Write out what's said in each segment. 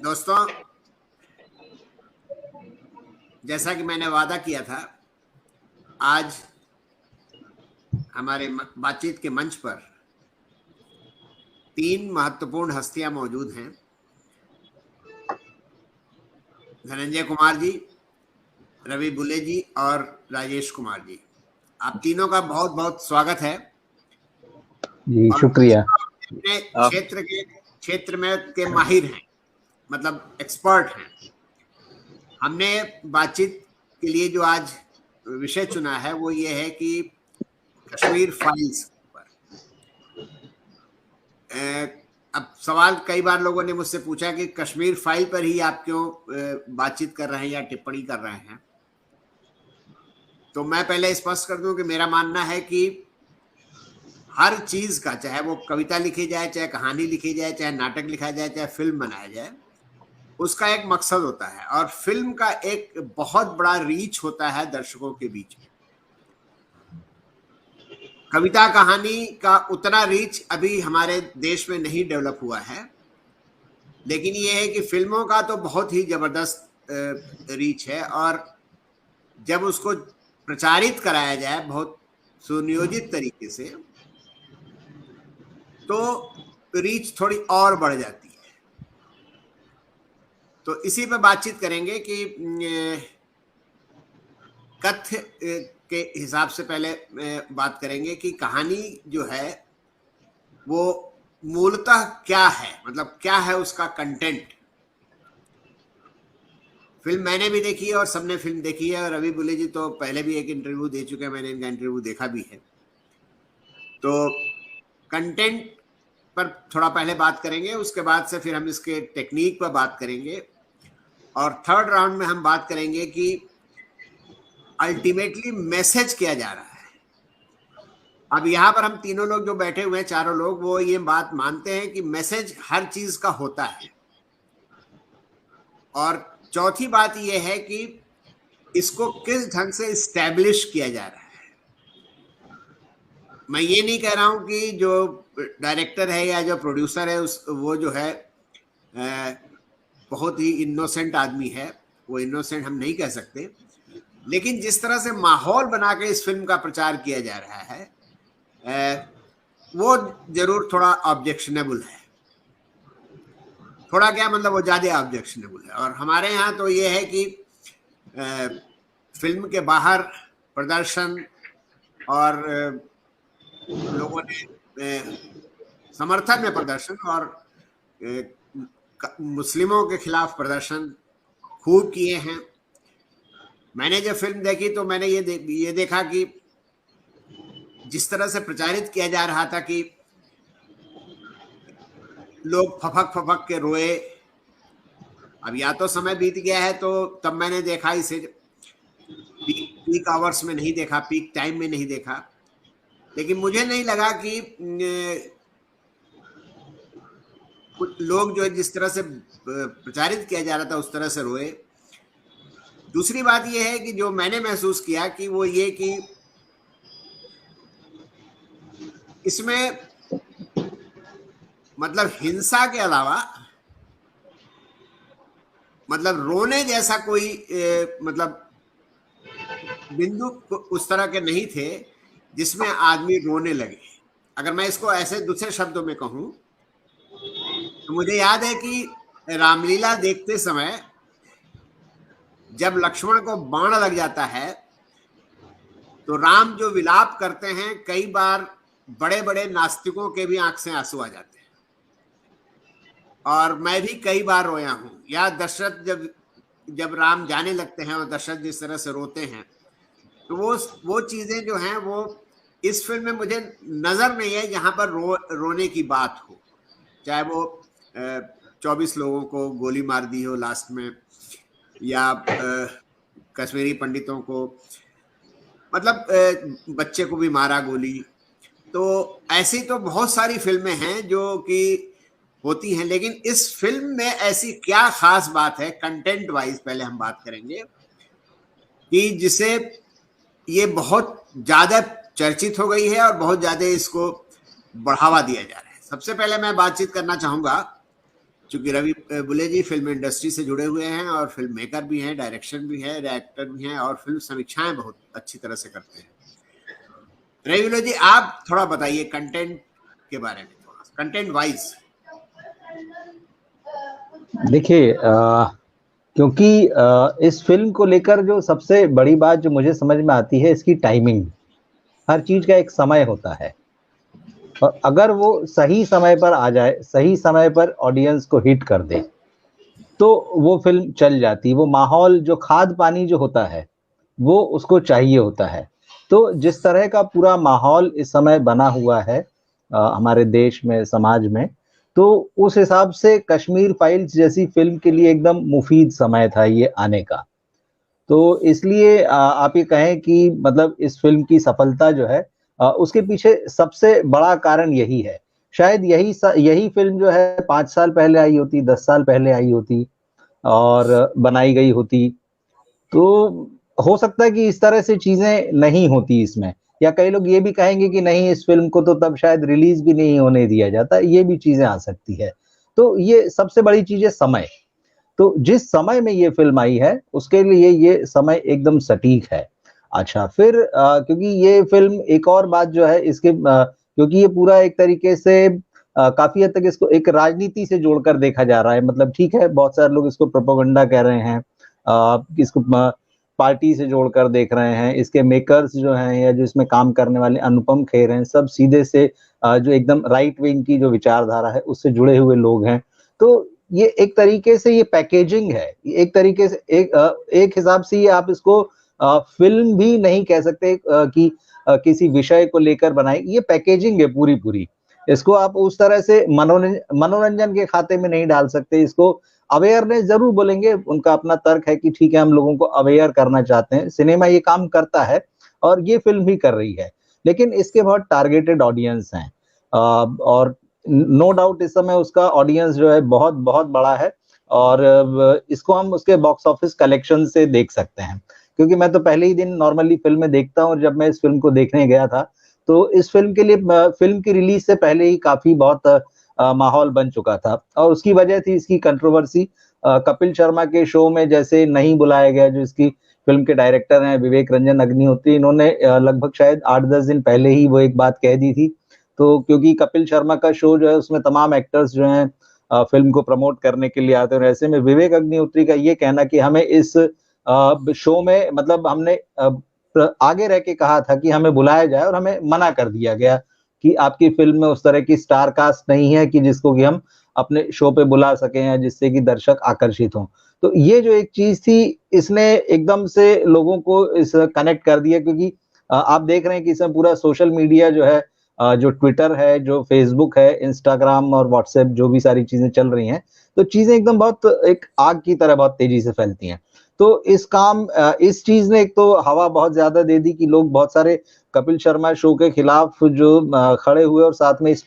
दोस्तों, जैसा कि मैंने वादा किया था, आज हमारे बातचीत के मंच पर 3 महत्वपूर्ण हस्तियां मौजूद हैं। धनंजय कुमार जी, रवि बुले जी और राजेश कुमार जी। आप तीनों का बहुत बहुत स्वागत है। जी शुक्रिया। अपने क्षेत्र में के माहिर हैं, मतलब एक्सपर्ट हैं। हमने बातचीत के लिए जो आज विषय चुना है वो ये है कि कश्मीर फाइल्स पर। अब सवाल कई बार लोगों ने मुझसे पूछा कि कश्मीर फाइल पर ही आप क्यों बातचीत कर रहे हैं या टिप्पणी कर रहे हैं। तो मैं पहले स्पष्ट कर दूं कि मेरा मानना है कि हर चीज का, चाहे वो कविता लिखी जाए, चाहे कहानी लिखी जाए, चाहे नाटक लिखा जाए, चाहे फिल्म बनाया जाए, उसका एक मकसद होता है और फिल्म का एक बहुत बड़ा रीच होता है दर्शकों के बीच में। कविता कहानी का उतना रीच अभी हमारे देश में नहीं डेवलप हुआ है, लेकिन ये है कि फिल्मों का तो बहुत ही जबरदस्त रीच है और जब उसको प्रचारित कराया जाए बहुत सुनियोजित तरीके से तो रीच थोड़ी और बढ़ जाती है। तो इसी पे बातचीत करेंगे कि कथ्य के हिसाब से पहले बात करेंगे कि कहानी जो है वो मूलतः क्या है, मतलब क्या है उसका कंटेंट। फिल्म मैंने भी देखी है और सबने फिल्म देखी है और रवि बुले जी तो पहले भी एक इंटरव्यू दे चुके हैं, मैंने इनका इंटरव्यू देखा भी है। तो कंटेंट पर थोड़ा पहले बात करेंगे, उसके बाद से फिर हम इसके टेक्निक पर बात करेंगे और थर्ड राउंड में हम बात करेंगे कि अल्टीमेटली मैसेज क्या जा रहा है। अब यहाँ पर हम तीनों लोग जो बैठे हुए हैं, चारों लोग, वो ये बात मानते हैं कि मैसेज हर चीज का होता है। और चौथी बात ये है कि इसको किस ढंग से इस्टेब्लिश किया जा रहा है। मैं ये नहीं कह रहा हूं कि जो डायरेक्टर है या जो प्रोड्यूसर है वो जो है बहुत ही इनोसेंट आदमी है, वो इनोसेंट हम नहीं कह सकते, लेकिन जिस तरह से माहौल बना के इस फिल्म का प्रचार किया जा रहा है वो जरूर थोड़ा ऑब्जेक्शनेबल है। थोड़ा क्या मतलब, वो ज्यादा ऑब्जेक्शनेबल है। और हमारे यहाँ तो ये है कि फिल्म के बाहर प्रदर्शन और लोगों ने समर्थन में प्रदर्शन और मुस्लिमों के खिलाफ प्रदर्शन खूब किए हैं। मैंने जब फिल्म देखी तो मैंने ये देखा कि जिस तरह से प्रचारित किया जा रहा था कि लोग फपक फपक के रोए। अब या तो समय बीत गया है, तो तब मैंने देखा इसे पीक आवर्स में नहीं देखा, पीक टाइम में नहीं देखा, लेकिन मुझे नहीं लगा कि कुछ लोग जो है जिस तरह से प्रचारित किया जा रहा था उस तरह से रोए। दूसरी बात यह है कि जो मैंने महसूस किया कि वो ये कि इसमें मतलब हिंसा के अलावा मतलब रोने जैसा कोई मतलब बिंदु उस तरह के नहीं थे जिसमें आदमी रोने लगे। अगर मैं इसको ऐसे दूसरे शब्दों में कहूं तो मुझे याद है कि रामलीला देखते समय जब लक्ष्मण को बाण लग जाता है तो राम जो विलाप करते हैं, कई बार बड़े बड़े नास्तिकों के भी आंख से आंसू आ जाते हैं और मैं भी कई बार रोया हूं। या दशरथ जब राम जाने लगते हैं और दशरथ जिस तरह से रोते हैं, तो वो चीजें जो हैं वो इस फिल्म में मुझे नजर नहीं है जहां पर रोने की बात हो। चाहे वो 24 लोगों को गोली मार दी हो लास्ट में, या कश्मीरी पंडितों को, मतलब बच्चे को भी मारा गोली। तो ऐसी तो बहुत सारी फिल्में हैं जो कि होती हैं, लेकिन इस फिल्म में ऐसी क्या खास बात है कंटेंट वाइज पहले हम बात करेंगे कि जिसे ये बहुत ज्यादा चर्चित हो गई है और बहुत ज्यादा इसको बढ़ावा दिया जा रहा है। सबसे पहले मैं बातचीत करना चाहूंगा चूंकि रवि बुले जी फिल्म इंडस्ट्री से जुड़े हुए हैं और फिल्म मेकर भी हैं, डायरेक्शन भी है, डायरेक्टर भी हैं और फिल्म समीक्षाएं बहुत अच्छी तरह से करते हैं। रवि बुले जी, आप थोड़ा बताइए कंटेंट के बारे में, थोड़ा कंटेंट वाइज। देखिए, क्योंकि इस फिल्म को लेकर जो सबसे बड़ी बात जो मुझे समझ में आती है, इसकी टाइमिंग। हर चीज का एक समय होता है और अगर वो सही समय पर आ जाए, सही समय पर ऑडियंस को हिट कर दे, तो वो फिल्म चल जाती। वो माहौल, जो खाद पानी जो होता है, वो उसको चाहिए होता है। तो जिस तरह का पूरा माहौल इस समय बना हुआ है हमारे देश में, समाज में, तो उस हिसाब से कश्मीर फाइल्स जैसी फिल्म के लिए एकदम मुफीद समय था ये आने का। तो इसलिए आप ये कहें कि मतलब इस फिल्म की सफलता जो है, उसके पीछे सबसे बड़ा कारण यही है। शायद यही फिल्म जो है 5 साल पहले आई होती, 10 साल पहले आई होती और बनाई गई होती, तो हो सकता है कि इस तरह से चीजें नहीं होती इसमें। या कई लोग ये भी कहेंगे कि नहीं, इस फिल्म को तो तब शायद रिलीज भी नहीं होने दिया जाता, ये भी चीजें आ सकती है। तो ये सबसे बड़ी चीज है समय। तो जिस समय में ये फिल्म आई है, उसके लिए ये समय एकदम सटीक है। अच्छा, फिर क्योंकि ये फिल्म, एक और बात जो है इसके, क्योंकि ये पूरा एक तरीके से काफी हद तक इसको एक राजनीति से जोड़कर देखा जा रहा है। मतलब ठीक है, बहुत सारे लोग इसको प्रोपेगेंडा कह रहे हैं, इसको पार्टी से जोड़कर देख रहे हैं। इसके मेकर्स जो हैं या जो इसमें काम करने वाले अनुपम खेर हैं, सब सीधे से जो एकदम राइट विंग की जो विचारधारा है उससे जुड़े हुए लोग हैं। तो ये एक तरीके से ये पैकेजिंग है। एक तरीके से एक हिसाब से ये आप इसको फिल्म भी नहीं कह सकते कि किसी विषय को लेकर बनाई। ये पैकेजिंग है पूरी पूरी। इसको आप उस तरह से मनोरंजन के खाते में नहीं डाल सकते। इसको अवेयरनेस जरूर बोलेंगे, उनका अपना तर्क है कि ठीक है, हम लोगों को अवेयर करना चाहते हैं, सिनेमा ये काम करता है और ये फिल्म भी कर रही है। लेकिन इसके बहुत टारगेटेड ऑडियंस हैं और नो डाउट इस समय उसका ऑडियंस जो है बहुत बहुत बड़ा है। और इसको हम उसके बॉक्स ऑफिस कलेक्शन से देख सकते हैं। क्योंकि मैं तो पहले ही दिन नॉर्मली फिल्में देखता हूँ, और जब मैं इस फिल्म को देखने गया था, तो इस फिल्म के लिए फिल्म की रिलीज से पहले ही काफी बहुत माहौल बन चुका था। और उसकी वजह थी इसकी कंट्रोवर्सी। कपिल शर्मा के शो में जैसे नहीं बुलाया गया, जो इसकी फिल्म के डायरेक्टर हैं विवेक रंजन अग्निहोत्री, इन्होंने लगभग शायद 8-10 दिन पहले ही वो एक बात कह दी थी। तो क्योंकि कपिल शर्मा का शो जो है, उसमें तमाम एक्टर्स जो हैं फिल्म को प्रमोट करने के लिए आते हैं। और ऐसे में विवेक अग्निहोत्री का ये कहना कि हमें इस शो में, मतलब हमने आगे रह के कहा था कि हमें बुलाया जाए, और हमें मना कर दिया गया कि आपकी फिल्म में उस तरह की स्टार कास्ट नहीं है कि जिसको कि हम अपने शो पे बुला सकें या जिससे कि दर्शक आकर्षित हों। तो ये जो एक चीज थी, इसने एकदम से लोगों को इस कनेक्ट कर दिया। क्योंकि आप देख रहे हैं कि इसमें पूरा सोशल मीडिया जो है, जो ट्विटर है, जो फेसबुक है, इंस्टाग्राम और व्हाट्सएप, जो भी सारी चीजें चल रही हैं, तो चीजें एकदम बहुत एक आग की तरह बहुत तेजी से फैलती हैं। तो इस चीज ने एक तो हवा बहुत ज्यादा दे दी कि लोग बहुत सारे कपिल शर्मा शो के खिलाफ जो खड़े हुए, और साथ में इस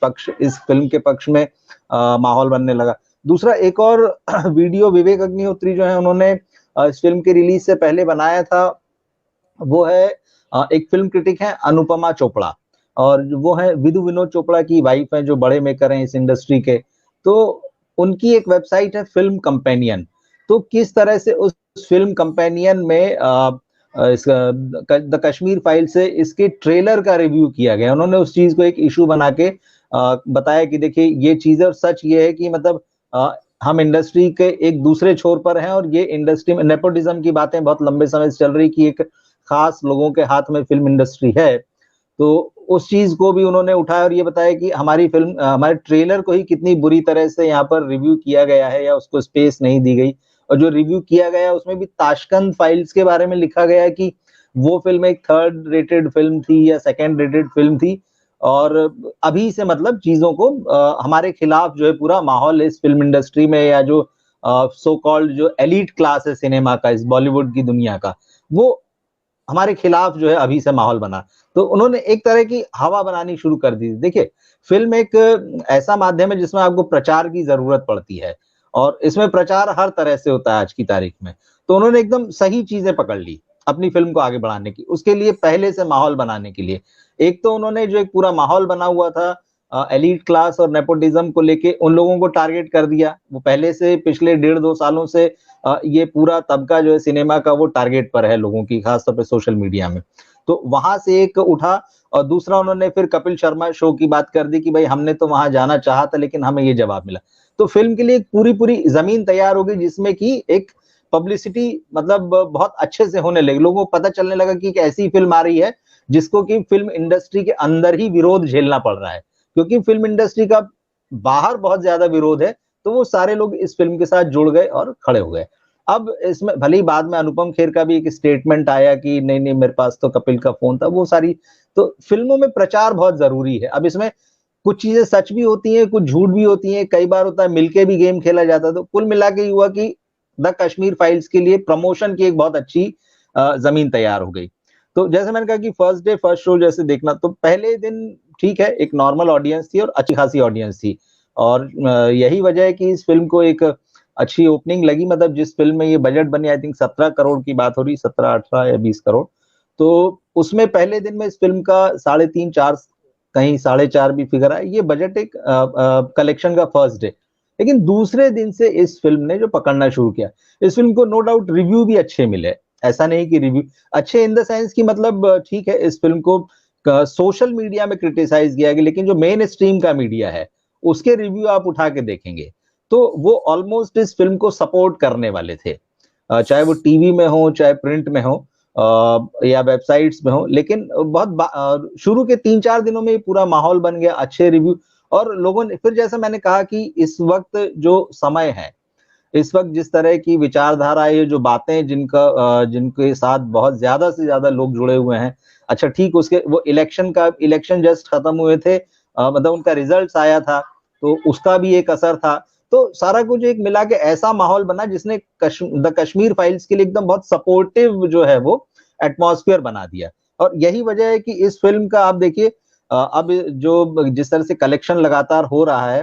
फिल्म के पक्ष में माहौल बनने लगा। दूसरा, एक और वीडियो विवेक अग्निहोत्री जो है, उन्होंने इस फिल्म के रिलीज से पहले बनाया था। वो है, एक फिल्म क्रिटिक है अनुपमा चोपड़ा, और वो है विधु विनोद चोपड़ा की वाइफ है, जो बड़े मेकर हैं इस इंडस्ट्री के। तो उनकी एक वेबसाइट है फिल्म कंपेनियन। तो किस तरह से उस फिल्म कंपेनियन में द कश्मीर फाइल से इसके ट्रेलर का रिव्यू किया गया। उन्होंने उस चीज को एक इशू बना के बताया कि देखिए ये चीज है, और सच ये है कि मतलब हम इंडस्ट्री के एक दूसरे छोर पर हैं, और ये इंडस्ट्री में नेपोटिज्म की बातें बहुत लंबे समय से चल रही कि एक खास लोगों के हाथ में फिल्म इंडस्ट्री है। तो उस चीज को भी उन्होंने उठाया और ये बताया कि हमारी फिल्म, हमारे ट्रेलर को ही कितनी बुरी तरह से यहाँ पर रिव्यू किया गया है, या उसको स्पेस नहीं दी गई। और जो रिव्यू किया गया उसमें भी ताशकंद फाइल्स के बारे में लिखा गया है कि वो फिल्म एक 3rd रेटेड फिल्म थी या 2nd रेटेड फिल्म थी। और अभी से मतलब चीजों को हमारे खिलाफ जो है पूरा माहौल इस फिल्म इंडस्ट्री में, या जो सो कॉल्ड जो एलीट क्लास है सिनेमा का, इस बॉलीवुड की दुनिया का, वो हमारे खिलाफ जो है अभी से माहौल बना। तो उन्होंने एक तरह की हवा बनानी शुरू कर दी। देखिए, फिल्म एक ऐसा माध्यम है जिसमें आपको प्रचार की जरूरत पड़ती है, और इसमें प्रचार हर तरह से होता है आज की तारीख में। तो उन्होंने एकदम सही चीजें पकड़ ली अपनी फिल्म को आगे बढ़ाने की। उसके लिए पहले से माहौल बनाने के लिए, एक तो उन्होंने जो एक पूरा माहौल बना हुआ था एलीट क्लास और नेपोटिज्म को लेके उन लोगों को टारगेट कर दिया। वो पहले से पिछले 1.5-2 सालों से ये पूरा तबका जो है सिनेमा का वो टारगेट पर है लोगों की, खासतौर पे सोशल मीडिया में। तो वहां से एक उठा, और दूसरा उन्होंने फिर कपिल शर्मा शो की बात कर दी कि भाई हमने तो वहां जाना चाहा था लेकिन हमें ये जवाब मिला। तो फिल्म के लिए एक पूरी पूरी जमीन तैयार हो गई, जिसमें कि एक पब्लिसिटी मतलब बहुत अच्छे से होने लगी। लोगों को पता चलने लगा कि एक ऐसी फिल्म आ रही है जिसको कि फिल्म इंडस्ट्री के अंदर ही विरोध झेलना पड़ रहा है, क्योंकि फिल्म इंडस्ट्री का बाहर बहुत ज्यादा विरोध है। तो वो सारे लोग इस फिल्म के साथ जुड़ गए और खड़े हो गए। अब इसमें भले ही बाद में अनुपम खेर का भी एक स्टेटमेंट आया कि नहीं नहीं मेरे पास तो कपिल का फोन था, वो सारी, तो फिल्मों में प्रचार बहुत जरूरी है। अब इसमें कुछ चीजें सच भी होती हैं, कुछ झूठ भी होती हैं, कई बार होता है मिलके भी गेम खेला जाता है। तो कुल मिला के हुआ कि द कश्मीर फाइल्स के लिए प्रमोशन की एक बहुत अच्छी जमीन तैयार हो गई। तो जैसे मैंने कहा कि फर्स्ट डे फर्स्ट शो जैसे देखना, तो पहले दिन ठीक है एक नॉर्मल ऑडियंस थी और अच्छी खासी ऑडियंस थी, और यही वजह है कि इस फिल्म को एक अच्छी ओपनिंग लगी। मतलब जिस फिल्म में ये बजट बनी, आई थिंक 17 करोड़ की बात हो रही, 17, 18 या 20 करोड़, तो उसमें पहले दिन में इस फिल्म का 3.5-4, कहीं 4.5 भी फिगर है। ये बजट एक कलेक्शन का फर्स्ट डे। लेकिन दूसरे दिन से इस फिल्म ने जो पकड़ना शुरू किया, इस फिल्म को नो डाउट रिव्यू भी अच्छे मिले। ऐसा नहीं कि रिव्यू अच्छे इन द सेंस की मतलब ठीक है इस फिल्म को सोशल मीडिया में क्रिटिसाइज किया गया, लेकिन जो मेन स्ट्रीम का मीडिया है उसके रिव्यू आप उठा के देखेंगे तो वो ऑलमोस्ट इस फिल्म को सपोर्ट करने वाले थे, चाहे वो टीवी में हो चाहे प्रिंट में हो या वेबसाइट्स में हो। लेकिन बहुत शुरू के 3-4 दिनों में पूरा माहौल बन गया, अच्छे रिव्यू, और लोगों ने फिर जैसा मैंने कहा कि इस वक्त जो समय है, इस वक्त जिस तरह की विचारधारा, ये जो बातें जिनके साथ बहुत ज्यादा से ज्यादा लोग जुड़े हुए हैं। अच्छा ठीक, उसके वो इलेक्शन जस्ट खत्म हुए थे, मतलब उनका रिजल्ट आया था, तो उसका भी एक असर था। तो सारा कुछ एक मिला के ऐसा माहौल बना जिसने द कश्मीर फाइल्स के लिए एकदम बहुत सपोर्टिव जो है वो एटमॉस्फेयर बना दिया। और यही वजह है कि इस फिल्म का आप देखिए अब जो जिस तरह से कलेक्शन लगातार हो रहा है,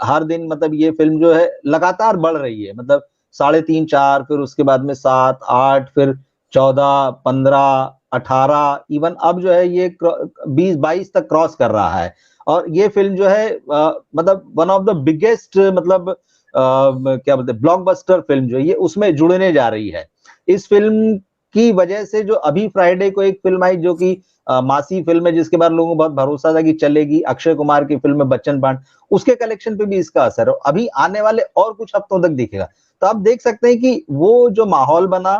हर दिन मतलब ये फिल्म जो है लगातार बढ़ रही है, मतलब 3.5, 4, फिर उसके बाद में 7, 8, फिर 14, 15, 18, इवन अब जो है ये 20, 22 तक क्रॉस कर रहा है। और ये फिल्म जो है मतलब वन ऑफ द बिगेस्ट मतलब क्या बोलते हैं ब्लॉकबस्टर फिल्म जो है ये उसमें जुड़ने जा रही है। इस फिल्म की वजह से जो अभी फ्राइडे को एक फिल्म आई जो कि मासी फिल्म है, जिसके बाद लोगों को बहुत भरोसा था कि चलेगी, अक्षय कुमार की फिल्म है बच्चन पांड, उसके कलेक्शन पे भी इसका असर है, अभी आने वाले और कुछ हफ्तों तक दिखेगा। तो आप देख सकते हैं कि वो जो माहौल बना,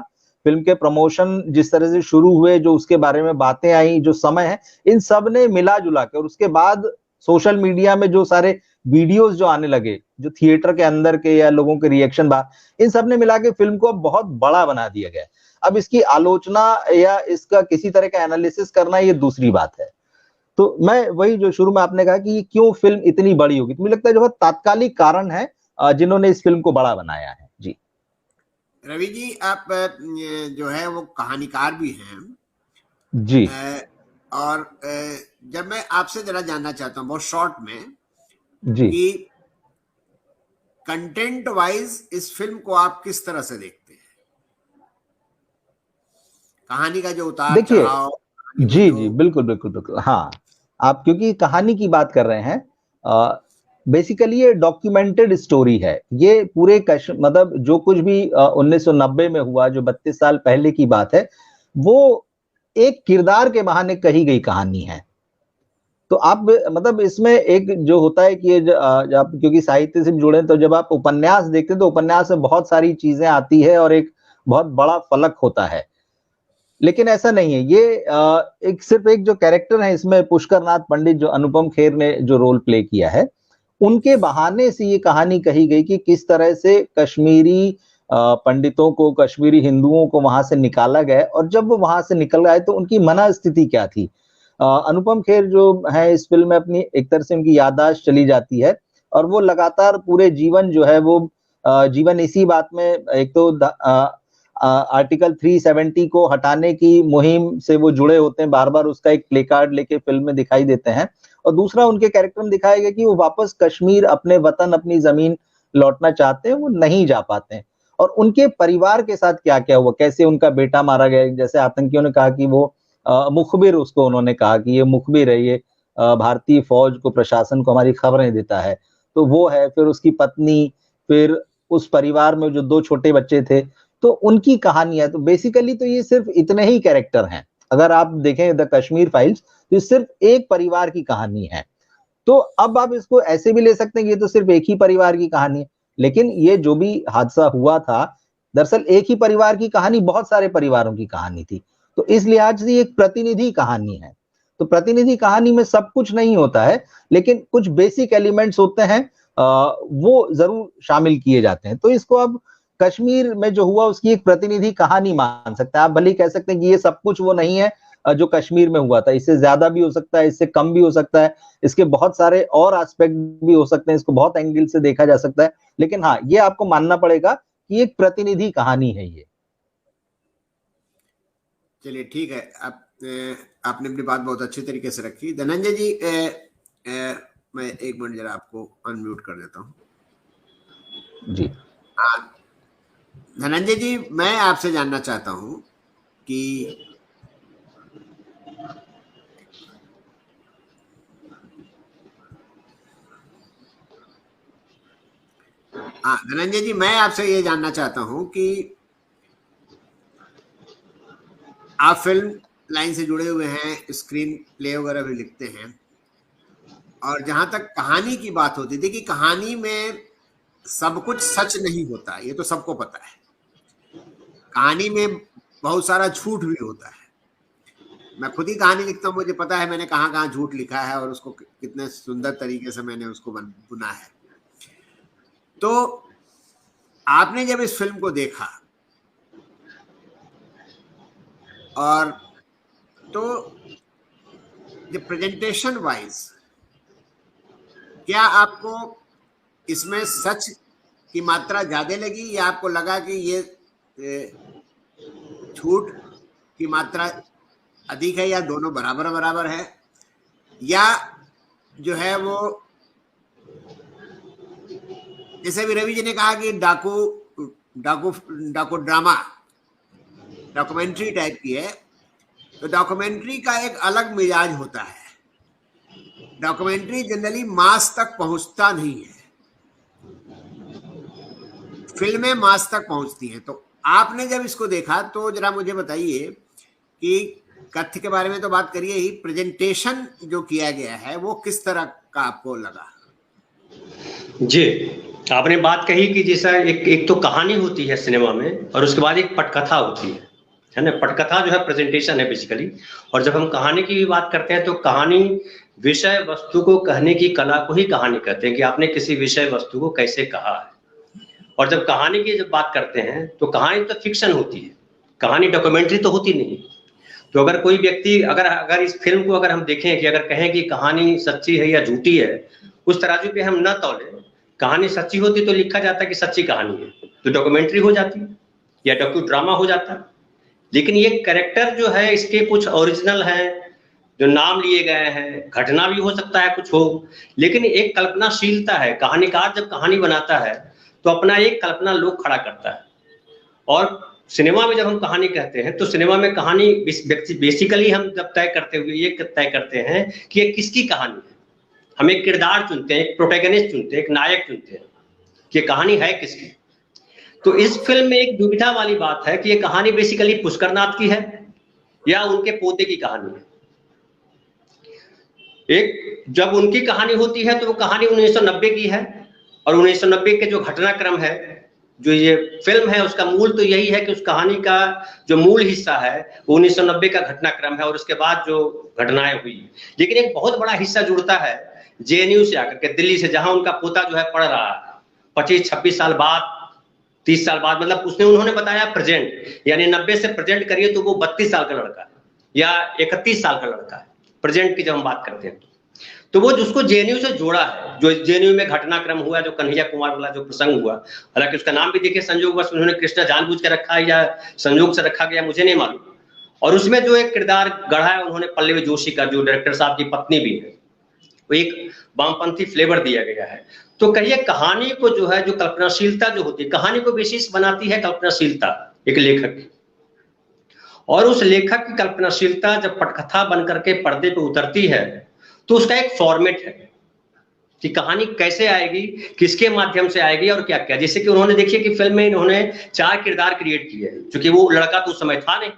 फिल्म के प्रमोशन जिस तरह से शुरू हुए, जो उसके बारे में बातें आई, जो समय है, इन सब ने मिला जुला के, और उसके बाद सोशल मीडिया में जो सारे वीडियोस जो आने लगे, जो थिएटर के अंदर के या लोगों के रिएक्शन बात, इन सब ने मिला के फिल्म को बहुत बड़ा बना दिया गया। अब इसकी आलोचना या इसका किसी तरह का एनालिसिस करना ये दूसरी बात है। तो मैं वही जो शुरू में आपने कहा कि क्यों फिल्म इतनी बड़ी होगी, तो मुझे लगता है जो तात्कालिक कारण है जिन्होंने इस फिल्म को बड़ा बनाया है। जी रवि जी, आप जो है वो कहानीकार भी हैं जी और जब मैं आपसे जरा जानना चाहता हूँ बहुत शॉर्ट में जी कि कंटेंट वाइज इस फिल्म को आप किस तरह से देखते हैं, कहानी का जो उतार देखिए, चढ़ाव, कहानी में जी जो जी बिल्कुल बिल्कुल बिल्कुल, हाँ। आप क्योंकि कहानी की बात कर रहे हैं, बेसिकली ये डॉक्यूमेंटेड स्टोरी है। ये पूरे मतलब जो कुछ भी 1990 में हुआ, जो 32 साल पहले की बात है, वो एक किरदार के बहाने कही गई कहानी है। तो आप मतलब इसमें एक जो होता है कि आप क्योंकि साहित्य से जुड़े, तो जब आप उपन्यास देखते हैं तो उपन्यास में बहुत सारी चीजें आती है और एक बहुत बड़ा फलक होता है। लेकिन ऐसा नहीं है, ये एक सिर्फ एक जो कैरेक्टर है इसमें, पुष्कर नाथ पंडित, जो अनुपम खेर ने जो रोल प्ले किया है, उनके बहाने से ये कहानी कही गई कि किस तरह से कश्मीरी पंडितों को, कश्मीरी हिंदुओं को वहां से निकाला गया, और जब वो वहां से निकल आए तो उनकी मनस्थिति क्या थी। अनुपम खेर जो है इस फिल्म में, अपनी एक तरह से उनकी याददाश्त चली जाती है, और वो लगातार पूरे जीवन जो है वो जीवन इसी बात में, एक तो आर्टिकल 370 को हटाने की मुहिम से वो जुड़े होते हैं, बार बार उसका एक प्ले कार्ड लेके फिल्म में दिखाई देते हैं। और दूसरा उनके कैरेक्टर में दिखाया गया कि वो वापस कश्मीर, अपने वतन, अपनी जमीन लौटना चाहते हैं, वो नहीं जा पाते हैं। और उनके परिवार के साथ क्या क्या हुआ, कैसे उनका बेटा मारा गया, जैसे आतंकियों ने कहा कि वो मुखबिर, उसको उन्होंने कहा कि ये मुखबिर है, ये भारतीय फौज को, प्रशासन को हमारी खबरें देता है, तो वो है। फिर उसकी पत्नी, फिर उस परिवार में जो 2 छोटे बच्चे थे, तो उनकी कहानी है। तो बेसिकली तो ये सिर्फ इतने ही कैरेक्टर हैं। अगर आप देखें द कश्मीर फाइल्स, तो सिर्फ एक परिवार की कहानी है। तो अब आप इसको ऐसे भी ले सकते हैं कि ये तो सिर्फ एक ही परिवार की कहानी है, लेकिन ये जो भी हादसा हुआ था, दरअसल एक ही परिवार की कहानी बहुत सारे परिवारों की कहानी थी। तो इस लिहाज से एक प्रतिनिधि कहानी है। तो प्रतिनिधि कहानी में सब कुछ नहीं होता है, लेकिन कुछ बेसिक एलिमेंट्स होते हैं, वो जरूर शामिल किए जाते हैं। तो इसको अब कश्मीर में जो हुआ उसकी एक प्रतिनिधि कहानी मान सकते हैं। आप भले ही कह सकते हैं कि ये सब कुछ वो नहीं है जो कश्मीर में हुआ था, इससे ज्यादा भी हो सकता है, इससे कम भी हो सकता है, इसके बहुत सारे और एस्पेक्ट भी हो सकते हैं, इसको बहुत एंगल से देखा जा सकता है। लेकिन हाँ, ये आपको मानना पड़ेगा कि एक प्रतिनिधि कहानी है ये। चलिए ठीक है, आपने अपनी बात बहुत अच्छी तरीके से रखी। धनंजय जी, मैं 1 मिनट जरा आपको अनम्यूट कर देता हूँ जी। धनंजय जी, मैं आपसे जानना चाहता हूँ कि धनंजय जी, मैं आपसे ये जानना चाहता हूँ कि आप फिल्म लाइन से जुड़े हुए हैं, स्क्रीन प्ले वगैरह भी लिखते हैं, और जहां तक कहानी की बात होती थी कि कहानी में सब कुछ सच नहीं होता, ये तो सबको पता है। कहानी में बहुत सारा झूठ भी होता है। मैं खुद ही कहानी लिखता हूँ, मुझे पता है मैंने कहाँ कहाँ झूठ लिखा है और उसको कितने सुंदर तरीके से मैंने उसको बुना है। तो आपने जब इस फिल्म को देखा और तो जब प्रेजेंटेशन वाइज क्या आपको इसमें सच की मात्रा ज्यादा लगी, या आपको लगा कि ये झूठ की मात्रा अधिक है, या दोनों बराबर बराबर है, या जो है वो जैसे भी रवि जी ने कहा कि डाकू ड्रामा डॉक्यूमेंट्री टाइप की है, तो डॉक्यूमेंट्री का एक अलग मिजाज होता है। डॉक्यूमेंट्री जनरली मास तक पहुंचता नहीं है, फिल्में मास तक पहुंचती हैं। तो आपने जब इसको देखा तो जरा मुझे बताइए कि कथ्य के बारे में तो बात करिए ही, प्रेजेंटेशन जो किया गया है वो किस तरह का आपको लगा? जी, आपने बात कही कि जैसा एक तो कहानी होती है सिनेमा में, और उसके बाद एक पटकथा होती है ना। पटकथा जो है प्रेजेंटेशन है बेसिकली, और जब हम कहानी की बात करते हैं तो कहानी विषय वस्तु को कहने की कला को ही कहानी कहते हैं, कि आपने किसी विषय वस्तु को कैसे कहा है। और जब कहानी की जब बात करते हैं तो कहानी तो फिक्शन होती है, कहानी डॉक्यूमेंट्री तो होती नहीं। तो अगर कोई व्यक्ति अगर इस फिल्म को अगर हम देखें कि अगर कहें कि कहानी सच्ची है या झूठी है, उस तराजू पे हम न तौलें, कहानी सच्ची होती तो लिखा जाता कि सच्ची कहानी है, तो डॉक्यूमेंट्री हो जाती या डॉक्यू ड्रामा हो जाता। लेकिन ये कैरेक्टर जो है इसके कुछ ओरिजिनल है, जो नाम लिए गए हैं, घटना भी हो सकता है कुछ हो, लेकिन एक कल्पनाशीलता है। कहानीकार जब कहानी बनाता है तो अपना एक कल्पना लोग खड़ा करता है। और सिनेमा में जब हम कहानी कहते हैं तो सिनेमा में कहानी बेसिकली हम जब तय करते हुए ये तय करते हैं कि ये किसकी कहानी है। हम एक किरदार चुनते हैं, एक प्रोटैगनिस्ट चुनते हैं, एक नायक चुनते हैं कि कहानी है किसकी। तो इस फिल्म में एक दुविधा वाली बात है कि ये कहानी बेसिकली पुष्करनाथ की है या उनके पोते की कहानी है। एक जब उनकी कहानी होती है तो वो कहानी 1990 की है, और 1990 के जो घटनाक्रम है, जो ये फिल्म है उसका मूल तो यही है कि उस कहानी का जो मूल हिस्सा है वो 1990 का घटनाक्रम है और उसके बाद जो घटनाएं हुई। लेकिन एक बहुत बड़ा हिस्सा जुड़ता है जेएनयू से आकर के, दिल्ली से, जहां उनका पोता जो है पढ़ रहा है 25-26 साल बाद, 30 साल बाद, मतलब उन्होंने बताया प्रेजेंट, यानी 90 से प्रेजेंट करिए तो वो 32 साल का लड़का है या 31 साल का लड़का है, प्रेजेंट की जब हम बात करते हैं। तो वो जिसको जेएनयू से जोड़ा है, जो जेएनयू में घटनाक्रम हुआ, जो कन्हैया कुमार वाला जो प्रसंग हुआ, हालांकि उसका नाम भी देखिए संयोगवश उन्होंने कृष्णा जानबूझ के रखा है या संयोग से रखा गया मुझे नहीं मालूम। और उसमें जो एक किरदार गढ़ा है उन्होंने पल्लवी जोशी का, जो डायरेक्टर साहब की पत्नी भी है, वो एक वामपंथी फ्लेवर दिया गया है। तो कहिए कहानी को जो है, जो कल्पनाशीलता जो होती है, कहानी को विशेष बनाती है कल्पनाशीलता एक लेखक की। और उस लेखक की कल्पनाशीलता जब पटकथा बनकर के पर्दे पे उतरती है तो उसका एक फॉर्मेट है कि कहानी कैसे आएगी, किसके माध्यम से आएगी और क्या क्या। जैसे कि उन्होंने देखिए कि फिल्म में इन्होंने 4 किरदार क्रिएट किए हैं, क्योंकि वो लड़का तो उस समय था नहीं,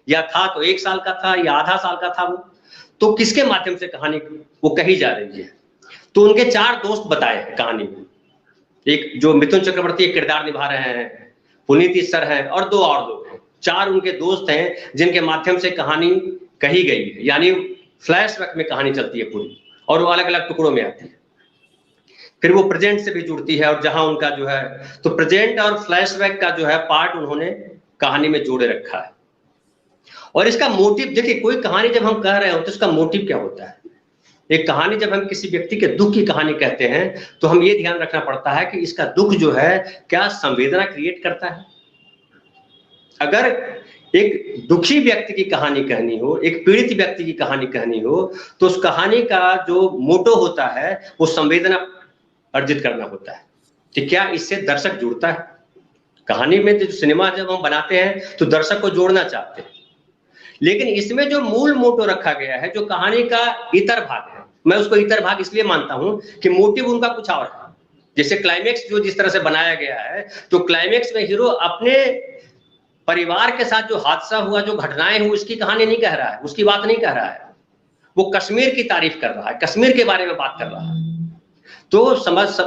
या था तो 1 साल का था या आधा साल का था वो, तो किसके माध्यम से कहानी वो कही जा रही है। तो उनके 4 दोस्त बताए हैं कहानी में, एक जो मिथुन चक्रवर्ती एक किरदार निभा रहे हैं, पुनीत सर हैं और 2 और लोग हैं। 4 उनके दोस्त हैं जिनके माध्यम से कहानी कही गई है, यानी फ्लैशबैक में कहानी चलती है पूरी, और वो अलग अलग टुकड़ों में आती है, फिर वो प्रेजेंट से भी जुड़ती है, और जहां उनका जो है तो प्रेजेंट और फ्लैशबैक का जो है पार्ट उन्होंने कहानी में जोड़े रखा है। और इसका मोटिव देखिए, कोई कहानी जब हम कह रहे हो तो इसका मोटिव क्या होता है। एक कहानी जब हम किसी व्यक्ति के दुख की कहानी कहते हैं तो हम ये ध्यान रखना पड़ता है कि इसका दुख जो है क्या संवेदना क्रिएट करता है। अगर एक दुखी व्यक्ति की कहानी कहनी हो, एक पीड़ित व्यक्ति की कहानी कहनी हो, तो उस कहानी का जो मोटो होता है वो संवेदना अर्जित करना होता है कि क्या इससे दर्शक जुड़ता है। कहानी में जो सिनेमा जब हम बनाते हैं तो दर्शक को जोड़ना चाहते हैं, लेकिन इसमें जो मूल मोटो रखा गया है, जो कहानी का इतर भाग है, मैं उसको इतर भाग इसलिए मानता हूं कि मोटिव उनका कुछ और है। जैसे क्लाइमेक्स जो जिस तरह से बनाया गया है, तो क्लाइमेक्स में हीरो अपने परिवार के साथ जो हादसा हुआ, जो घटनाएं हुई, उसकी कहानी नहीं कह रहा है, उसकी बात नहीं कह रहा है, वो कश्मीर की तारीफ कर रहा है, कश्मीर के बारे में बात कर रहा है। तो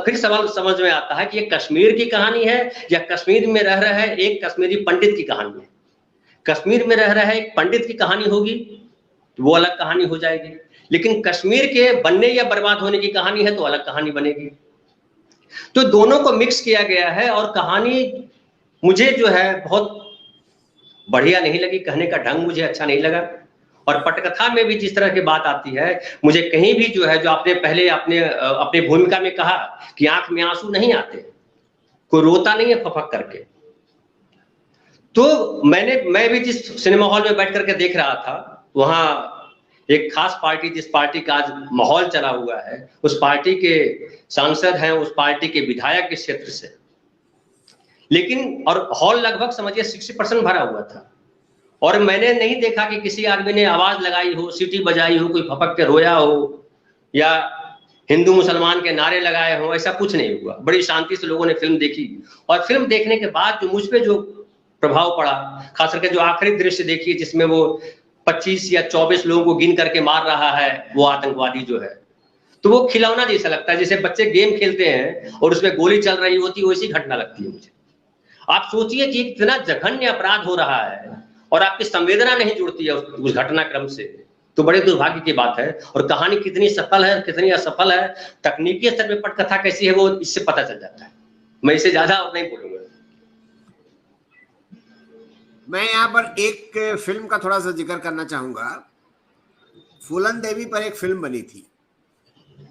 फिर सवाल समझ में आता है कि ये कश्मीर की कहानी है या कश्मीर में रह रहा है एक कश्मीरी पंडित की कहानी है। कश्मीर में रह रहा है एक पंडित की कहानी होगी तो वो अलग कहानी हो जाएगी, लेकिन कश्मीर के बनने या बर्बाद होने की कहानी है तो अलग कहानी बनेगी। तो दोनों को मिक्स किया गया है, और कहानी मुझे जो है बहुत बढ़िया नहीं लगी, कहने का ढंग मुझे अच्छा नहीं लगा। और पटकथा में भी जिस तरह की बात आती है, मुझे कहीं भी जो है, जो आपने पहले अपने भूमिका में कहा कि आंख में आंसू नहीं आते, कोई रोता नहीं है फफक करके। तो मैं भी जिस सिनेमा हॉल में बैठ करके देख रहा था, वहां एक खास पार्टी, जिस पार्टी का आज माहौल चला हुआ है, उस पार्टी के सांसद हैं, उस पार्टी के विधायक के क्षेत्र से, लेकिन और हॉल लगभग समझिए 60% भरा हुआ था, और मैंने नहीं देखा कि किसी आदमी ने आवाज लगाई हो, सीटी बजाई हो, कोई फपक के रोया हो या हिंदू मुसलमान के नारे लगाए हो, ऐसा कुछ नहीं हुआ। बड़ी शांति से लोगों ने फिल्म देखी, और फिल्म देखने के बाद जो मुझ पे जो प्रभाव पड़ा, खास करके जो आखिरी दृश्य देखिए जिसमें वो 25 या 24 लोगों को गिन करके मार रहा है वो आतंकवादी जो है, तो वो खिलौना जैसा लगता है, जैसे बच्चे गेम खेलते हैं और उसमें गोली चल रही होती है, वैसी घटना लगती है मुझे। आप सोचिए कि इतना जघन्य अपराध हो रहा है और आपकी संवेदना नहीं जुड़ती है उस घटनाक्रम से, तो बड़े दुर्भाग्य की बात है। और कहानी कितनी सफल है कितनी असफल है, तकनीकी स्तर पे पटकथा कैसी है, वो इससे पता चल जाता है। मैं इसे ज्यादा और नहीं बोलूंगा। मैं यहाँ पर एक फिल्म का थोड़ा सा जिक्र करना चाहूंगा। फूलन देवी पर एक फिल्म बनी थी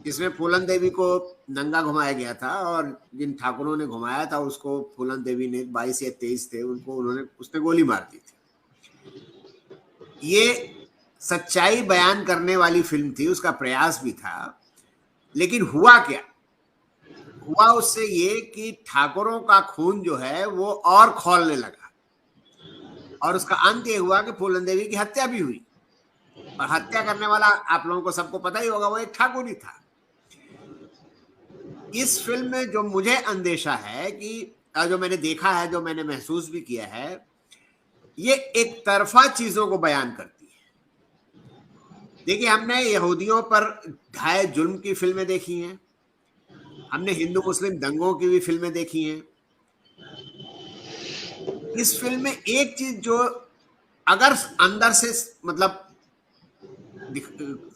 जिसमें फूलन देवी को नंगा घुमाया गया था, और जिन ठाकुरों ने घुमाया था उसको फूलन देवी ने 22 या 23 थे, उसने गोली मार दी थी। ये सच्चाई बयान करने वाली फिल्म थी, उसका प्रयास भी था, लेकिन हुआ क्या? हुआ उससे ये कि ठाकुरों का खून जो है वो और खौलने लगा, और उसका अंत ये हुआ कि फूलन देवी की हत्या भी हुई, और हत्या करने वाला आप लोगों को सबको पता ही होगा, वो एक ठाकुर ही था। इस फिल्म में जो मुझे अंदेशा है कि जो मैंने देखा है, जो मैंने महसूस भी किया है, ये एक तरफा चीजों को बयान करती है। देखिए, हमने यहूदियों पर ढाए जुल्म की फिल्में देखी हैं, हमने हिंदू मुस्लिम दंगों की भी फिल्में देखी हैं। इस फिल्म में एक चीज जो अगर अंदर से मतलब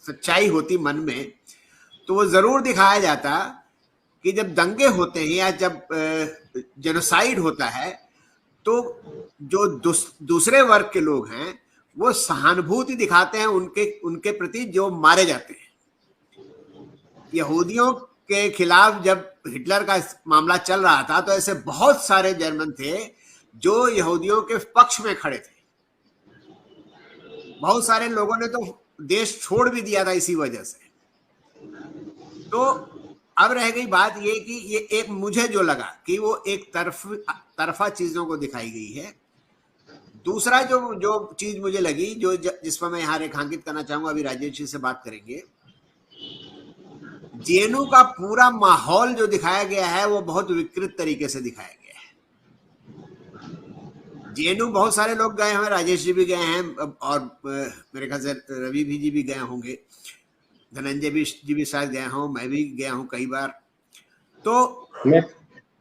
सच्चाई होती मन में, तो वो जरूर दिखाया जाता कि जब दंगे होते हैं या जब जेनोसाइड होता है, तो जो दूसरे वर्ग के लोग हैं वो सहानुभूति दिखाते हैं उनके प्रति जो मारे जाते हैं। यहूदियों के खिलाफ जब हिटलर का मामला चल रहा था, तो ऐसे बहुत सारे जर्मन थे जो यहूदियों के पक्ष में खड़े थे। बहुत सारे लोगों ने तो देश छोड़ भी दिया था इसी वजह से। तो अब रह गई बात ये कि ये एक मुझे जो लगा कि वो एक तरफा चीजों को दिखाई गई है। दूसरा जो चीज मुझे लगी, जो जिस पर मैं यहाँ रेखांकित करना चाहूंगा, अभी राजेश जी से बात करेंगे, जेएनयू का पूरा माहौल जो दिखाया गया है वो बहुत विकृत तरीके से दिखाया गया है। जेएनयू बहुत सारे लोग गए हैं, राजेश जी भी गए हैं और मेरे ख्याल से रवि भी जी भी गए होंगे, धनंजय जी भी शायद गए हों, मैं भी गया हूं कई बार। तो मैं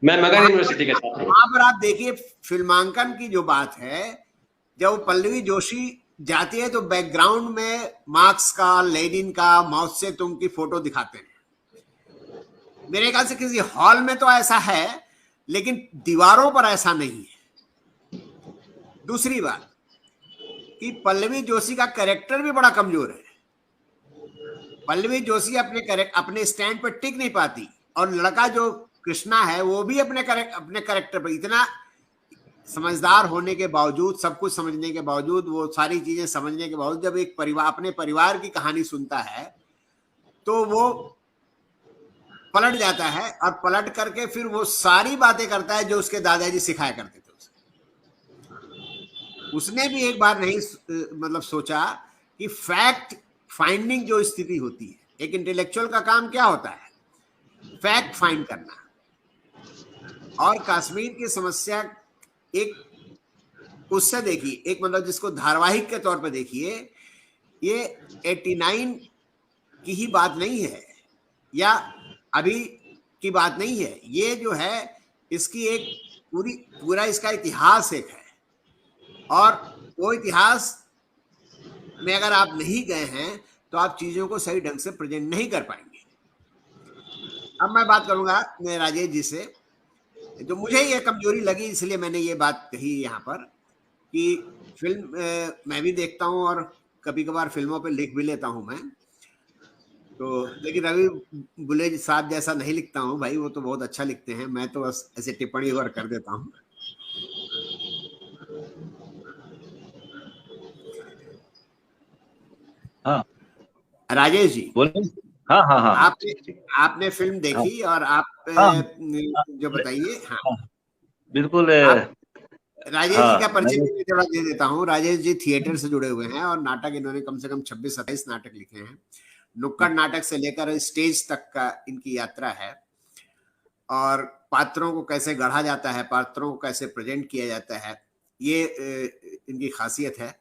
मगध यूनिवर्सिटी का छात्र हूं। वहां पर आप देखिए फिल्मांकन की जो बात है, जब पल्लवी जोशी जाती है तो बैकग्राउंड में मार्क्स का, लेनिन का, माओ से तुंग की फोटो दिखाते हैं। मेरे ख्याल से किसी हॉल में तो ऐसा है, लेकिन दीवारों पर ऐसा नहीं है। दूसरी बात कि पल्लवी जोशी का कैरेक्टर भी बड़ा कमजोर है। पल्लवी जोशी अपने स्टैंड पर टिक नहीं पाती, और लड़का जो कृष्णा है वो भी अपने कैरेक्टर पर इतना समझदार होने के बावजूद, सब कुछ समझने के बावजूद, वो सारी चीजें समझने के बावजूद जब एक परिवार, अपने परिवार की कहानी सुनता है तो वो पलट जाता है, और पलट करके फिर वो सारी बातें करता है जो उसके दादाजी सिखाया करते थे उसे। उसने भी एक बार नहीं मतलब सोचा कि फैक्ट फाइंडिंग जो स्थिति होती है, एक इंटेलेक्चुअल का काम क्या होता है, फैक्ट फाइंड करना। और कश्मीर की समस्या एक उससे देखिए, एक मतलब जिसको धारावाहिक के तौर पर देखिए, ये 89 की ही बात नहीं है या अभी की बात नहीं है, ये जो है इसकी एक पूरा इसका इतिहास एक है, और वो इतिहास में अगर आप नहीं गए हैं तो आप चीजों को सही ढंग से प्रेजेंट नहीं कर पाएंगे। अब मैं बात करूंगा राजेश जी से, जो मुझे ये कमजोरी लगी, इसलिए मैंने ये बात कही यहाँ पर कि फिल्म मैं भी देखता हूँ और कभी कभार फिल्मों पे लिख भी लेता हूँ मैं तो, लेकिन रवि बुले साहब जैसा नहीं लिखता हूँ भाई, वो तो बहुत अच्छा लिखते हैं, मैं तो बस ऐसे टिप्पणी और कर देता हूँ। हाँ राजेश जी बोलिए। हाँ हाँ हाँ आपने फिल्म देखी, और आप जो बताइए। हाँ बिल्कुल। राजेश जी का परिचय मैं थोड़ा दे देता हूँ। राजेश जी थिएटर से जुड़े हुए हैं और नाटक इन्होंने कम से कम 26-27 नाटक लिखे हैं। नुक्कड़ नाटक से लेकर स्टेज तक का इनकी यात्रा है, और पात्रों को कैसे गढ़ा जाता है, पात्रों को कैसे प्रेजेंट किया जाता है, ये इनकी खासियत है।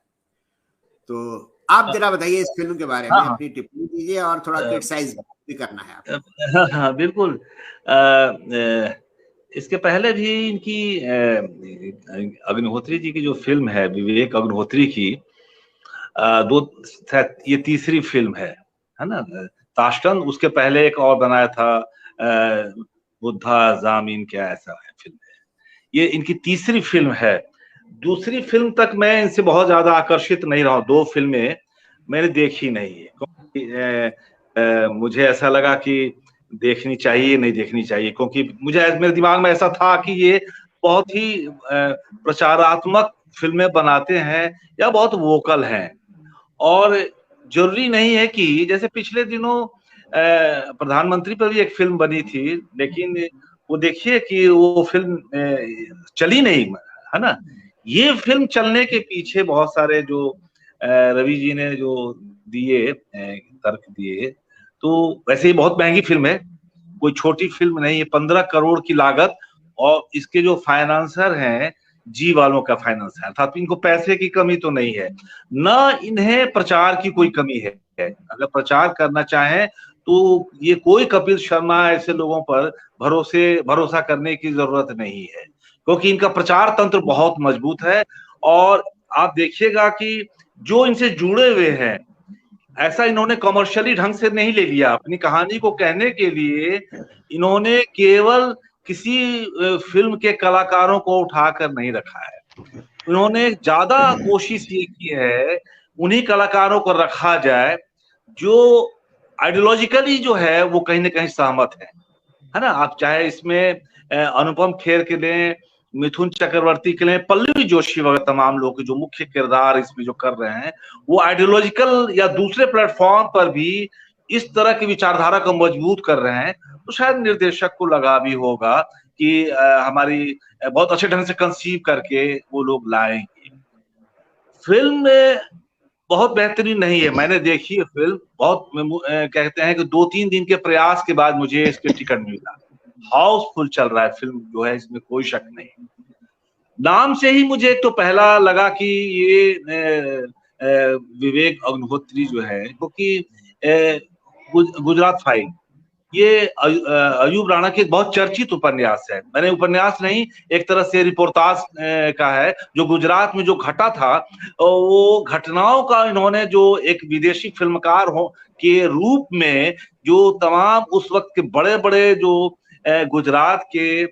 तो आप जरा बताइए इस फिल्म के बारे में, अपनी टिप्पणी दीजिए और थोड़ा क्रिटिसाइज भी करना है आपको। हाँ बिल्कुल। इसके पहले भी इनकी अग्निहोत्री जी की जो फिल्म है, विवेक अग्निहोत्री की, ये तीसरी फिल्म है ना। ताश्कंद, उसके पहले एक और बनाया था बुद्धा जामीन, क्या ऐसा है फिल्म है, ये इनकी तीसरी फिल्म है। दूसरी फिल्म तक मैं इनसे बहुत ज्यादा आकर्षित नहीं रहा, 2 फिल्में मैंने देखी नहीं है, क्योंकि मुझे ऐसा लगा कि देखनी चाहिए नहीं देखनी चाहिए, क्योंकि मेरे दिमाग में ऐसा था कि ये बहुत ही प्रचारात्मक फिल्में बनाते हैं या बहुत वोकल हैं, और जरूरी नहीं है कि जैसे पिछले दिनों प्रधानमंत्री पर भी एक फिल्म बनी थी, लेकिन वो देखिए कि वो फिल्म चली नहीं, है ना। ये फिल्म चलने के पीछे बहुत सारे जो रवि जी ने जो दिए तर्क दिए, तो वैसे ही बहुत महंगी फिल्म है, कोई छोटी फिल्म नहीं है, 15 करोड़ की लागत, और इसके जो फाइनेंसर हैं जी वालों का फाइनेंस है, अर्थात इनको पैसे की कमी तो नहीं है, न इन्हें प्रचार की कोई कमी है। अगर प्रचार करना चाहें तो ये कोई कपिल शर्मा ऐसे लोगों पर भरोसा करने की जरूरत नहीं है, क्योंकि इनका प्रचार तंत्र बहुत मजबूत है। और आप देखिएगा कि जो इनसे जुड़े हुए हैं, ऐसा इन्होंने कमर्शियली ढंग से नहीं ले लिया। अपनी कहानी को कहने के लिए इन्होंने केवल किसी फिल्म के कलाकारों को उठाकर नहीं रखा है, उन्होंने ज्यादा कोशिश ये की है उन्हीं कलाकारों को रखा जाए जो आइडियोलॉजिकली जो है वो कहीं ना कहीं सहमत है ना। आप चाहे इसमें अनुपम खेर के लें, मिथुन चक्रवर्ती के लिए, पल्लवी जोशी वगैरह तमाम लोग जो मुख्य किरदार इसमें जो कर रहे हैं, वो आइडियोलॉजिकल या दूसरे प्लेटफॉर्म पर भी इस तरह की विचारधारा को मजबूत कर रहे हैं, तो शायद निर्देशक को लगा भी होगा कि हमारी बहुत अच्छे ढंग से कंसीव करके वो लोग लाएंगे। फिल्म में बहुत बेहतरीन नहीं है। मैंने देखी है फिल्म, बहुत कहते हैं कि 2-3 दिन के प्रयास के बाद मुझे इसके टिकट मिला। हाउसफुल चल रहा है फिल्म जो है, इसमें कोई शक नहीं। नाम से ही मुझे तो पहला लगा कि ये विवेक अग्निहोत्री जो है, क्योंकि गुजरात फाइल ये अयूब राणा की बहुत चर्चित उपन्यास है। मैंने उपन्यास नहीं, एक तरह से रिपोर्टाज का है, जो गुजरात में जो घटा था वो घटनाओं का इन्होंने जो एक विदेशी फिल्मकार हो के रूप में जो तमाम उस वक्त के बड़े बड़े जो गुजरात के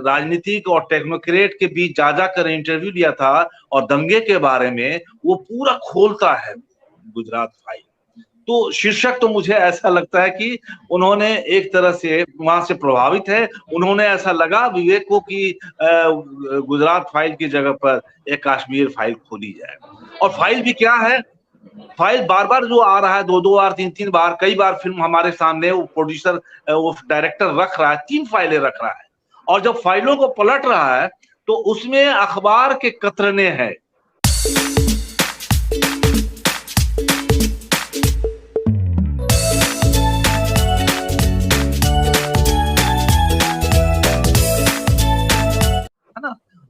राजनीतिक और टेक्नोक्रेट के बीच जा जाकर इंटरव्यू लिया था और दंगे के बारे में वो पूरा खोलता है गुजरात फाइल। तो शीर्षक तो मुझे ऐसा लगता है कि उन्होंने एक तरह से वहां से प्रभावित है। उन्होंने ऐसा लगा विवेक को कि गुजरात फाइल की जगह पर एक कश्मीर फाइल खोली जाए। और फाइल भी क्या है, फाइल बार बार जो आ रहा है, 2-2 बार 3-3 बार, कई बार फिल्म हमारे सामने वो प्रोड्यूसर वो डायरेक्टर रख रहा है, 3 फाइलें रख रहा है, और जब फाइलों को पलट रहा है तो उसमें अखबार के कतरने हैं।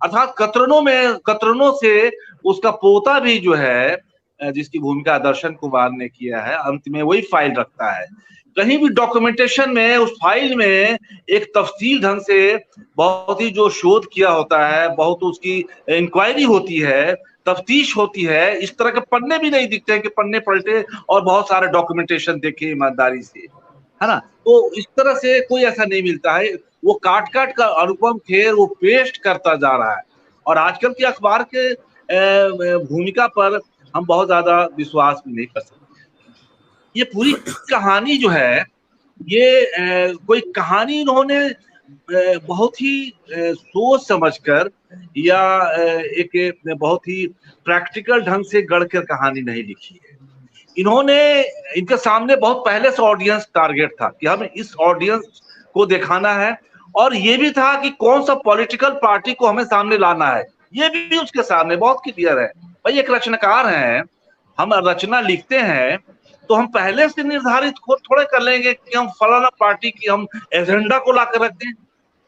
अर्थात कतरनों से उसका पोता भी जो है, जिसकी भूमिका दर्शन कुमार ने किया है, अंत में वही फाइल रखता है। कहीं भी डॉक्यूमेंटेशन में उस फाइल में एक तफसील ढंग से बहुत ही जो शोध किया होता है, बहुत उसकी इंक्वायरी होती है, तफ्तीश होती है, इस तरह के पन्ने भी नहीं दिखते हैं कि पन्ने पलटे और बहुत सारे डॉक्यूमेंटेशन देखे ईमानदारी से, है ना। तो इस तरह से कोई ऐसा नहीं मिलता है। वो काट काट कर अनुपम खेर वो पेस्ट करता जा रहा है, और आजकल के अखबार के भूमिका पर हम बहुत ज्यादा विश्वास भी नहीं कर सकते। ये पूरी कहानी जो है, ये कोई कहानी इन्होंने बहुत ही सोच समझकर या एक बहुत ही प्रैक्टिकल ढंग से गढ़कर कहानी नहीं लिखी है। इन्होंने, इनके सामने बहुत पहले से ऑडियंस टारगेट था कि हमें इस ऑडियंस को दिखाना है, और ये भी था कि कौन सा पॉलिटिकल पार्टी को हमें सामने लाना है, ये भी उसके सामने बहुत क्लियर है। भाई एक रचनाकार हैं, हम रचना लिखते हैं तो हम पहले से निर्धारित थोड़े कर लेंगे कि हम फलाना पार्टी की हम एजेंडा को ला कर रख दें।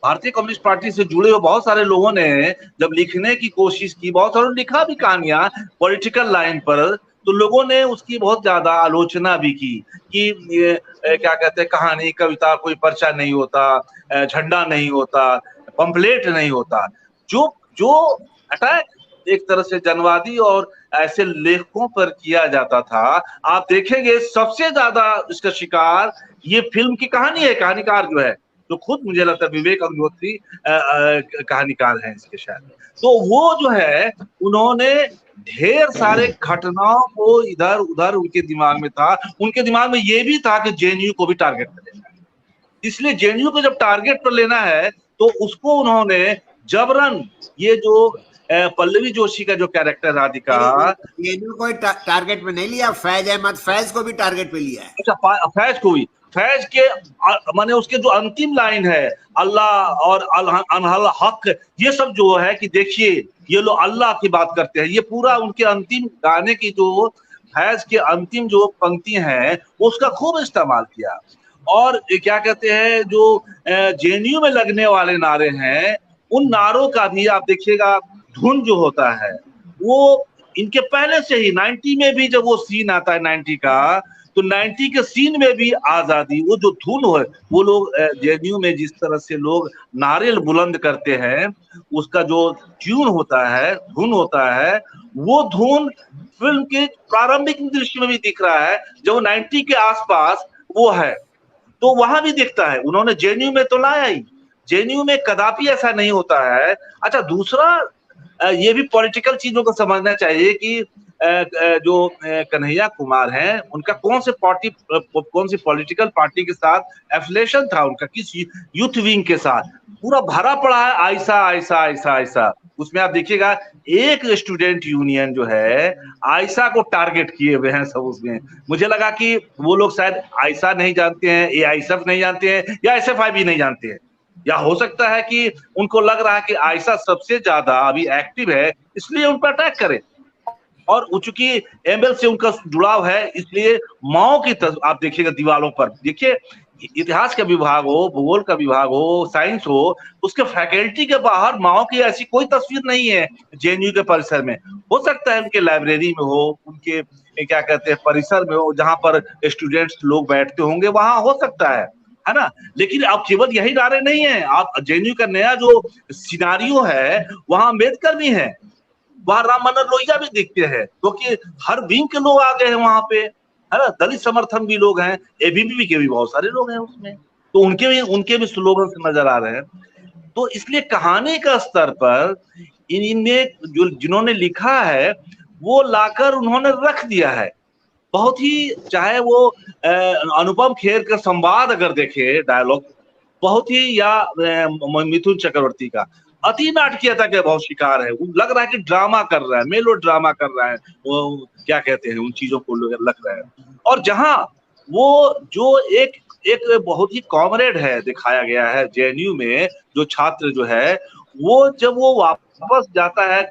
भारतीय कम्युनिस्ट पार्टी से जुड़े हुए बहुत सारे लोगों ने जब लिखने की कोशिश की, बहुत सारे लिखा भी कहानियां पॉलिटिकल लाइन पर, तो लोगों ने उसकी बहुत ज्यादा आलोचना भी की कि क्या कहते हैं, कहानी कविता कोई पर्चा नहीं होता, झंडा नहीं होता, पंपलेट नहीं होता। जो अटैक एक तरह से जनवादी और ऐसे लेखकों पर किया जाता था, आप देखेंगे सबसे ज्यादा इसका शिकार ये फिल्म की कहानी है। कहानीकार जो है, जो खुद मुझे लगता है विवेक अग्निहोत्री कहानीकार हैं इसके शायद, तो वो जो है उन्होंने ढेर सारे घटनाओं को इधर उधर उनके दिमाग में था। उनके दिमाग में ये भी था कि जेएनयू को भी टारगेट पर लेना है, इसलिए जेएनयू को जब टारगेट पर लेना है तो उसको उन्होंने जबरन, ये जो पल्लवी जोशी का जो कैरेक्टर राधिका, जेएनयू को टारगेट पे नहीं लिया, फैज अहमद फैज को भी टारगेट पे लिया है। अच्छा, फैज को भी, फैज के माने उसके जो अंतिम लाइन है अल्लाह और अनहल हक, ये सब जो है कि देखिए ये लोग अल्लाह की बात करते हैं, ये पूरा उनके अंतिम गाने की जो फैज के अंतिम जो पंक्ति हैं उसका खूब इस्तेमाल किया। और क्या कहते हैं, जो जेएनयू में लगने वाले नारे हैं, उन नारों का भी आप देखिएगा, धुन जो होता है वो इनके पहले से ही 90 में भी जब वो सीन आता है 90 का, तो 90 के सीन में भी आजादी, वो जो धुन है, वो लोग जेएनयू में जिस तरह से लोग नारे बुलंद करते हैं, उसका जो ट्यून होता है, धुन होता है, वो धुन फिल्म के प्रारंभिक दृश्य में भी दिख रहा है। जब 90 के आसपास वो है तो वहां भी दिखता है। उन्होंने जेएनयू में तो लाया ही, जेएनयू में कदापि ऐसा नहीं होता है। अच्छा, दूसरा ये भी पॉलिटिकल चीजों को समझना चाहिए कि जो कन्हैया कुमार हैं, उनका कौन सी पॉलिटिकल पार्टी के साथ एफिलिएशन था, उनका किस यूथ विंग के साथ, पूरा भरा पड़ा है आयसा। उसमें आप देखिएगा एक स्टूडेंट यूनियन जो है आयसा को टारगेट किए हुए हैं सब उसमें। मुझे लगा कि वो लोग शायद आयसा नहीं जानते हैं, एआईएसएफ नहीं जानते हैं, या एसएफआई भी नहीं जानते हैं, या हो सकता है कि उनको लग रहा है कि आयशा सबसे ज्यादा अभी एक्टिव है इसलिए उन पर अटैक करें। और चूंकि एमएल से उनका जुड़ाव है, इसलिए माओ की आप देखिएगा दीवारों पर, देखिए इतिहास का विभाग हो, भूगोल का विभाग हो, साइंस हो, उसके फैकल्टी के बाहर माओ की ऐसी कोई तस्वीर नहीं है जेएनयू के परिसर में। हो सकता है उनके लाइब्रेरी में हो, उनके क्या कहते हैं परिसर में हो, जहां पर स्टूडेंट्स लोग बैठते होंगे, वहां हो सकता है ना। लेकिन अब केवल यही नारे नहीं है, आप जेएनयू का नया जो सिनारियो है वहां अम्बेडकर भी है, वहां राम मनोहर लोहिया भी दिखते हैं, क्योंकि हर विंग के लोग आ गए हैं वहां पे, है ना। दलित समर्थन भी लोग हैं, एबीवीपी के भी बहुत सारे लोग हैं उसमें, तो उनके भी स्लोगन नजर आ रहे हैं। तो इसलिए कहानी का स्तर पर इनने जो जिन्होंने लिखा है वो लाकर उन्होंने रख दिया है बहुत ही, चाहे वो अनुपम खेर का संवाद अगर देखे डायलॉग बहुत ही, या मिथुन चक्रवर्ती का अति नाटकीयता के बहुत शिकार है, लग रहा है कि ड्रामा कर रहा है, मेलो ड्रामा कर रहा है, वो क्या कहते हैं उन चीजों को लग रहा है। और जहां वो जो एक बहुत ही कॉमरेड है दिखाया गया है जेएनयू में, जो छात्र जो है वो जब वो वापस जाता है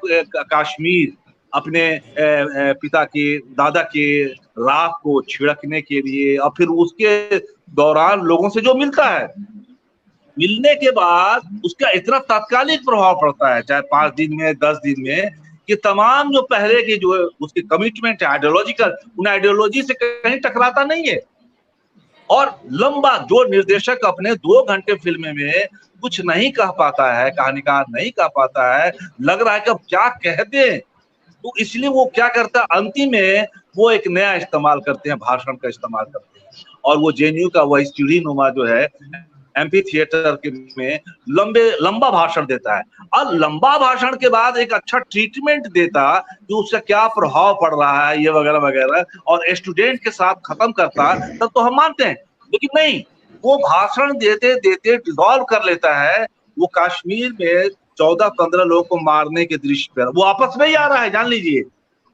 कश्मीर अपने पिता के दादा के राख को छिड़कने के लिए, और फिर उसके दौरान लोगों से जो मिलता है, मिलने के बाद उसका इतना तात्कालिक प्रभाव पड़ता है, चाहे 5 दिन में 10 दिन में, कि तमाम जो पहले की जो उसकी कमिटमेंट है आइडियोलॉजिकल, उन आइडियोलॉजी से कहीं टकराता नहीं है। और लंबा जो निर्देशक अपने 2 घंटे फिल्म में कुछ नहीं कह पाता है, कहानीकार नहीं कह पाता है, लग रहा है कि अब क्या कह दें, तो इसलिए वो क्या करता है अंतिम में वो एक नया इस्तेमाल करते हैं, भाषण का इस्तेमाल करते हैं। और वो जेएनयू का वही सीढ़ी नुमा जो है एम्पी थिएटर के में लंबा भाषण देता है, और लंबा भाषण के बाद एक अच्छा ट्रीटमेंट देता कि उसका क्या प्रभाव पड़ रहा है ये वगैरह वगैरह, और स्टूडेंट के साथ खत्म करता, तब तो हम मानते हैं। लेकिन नहीं, वो भाषण देते देते डिसॉल्व कर लेता है, वो कश्मीर में 14-15 लोगों को मारने के दृश्य पर वो आपस में ही आ रहा है, जान लीजिए।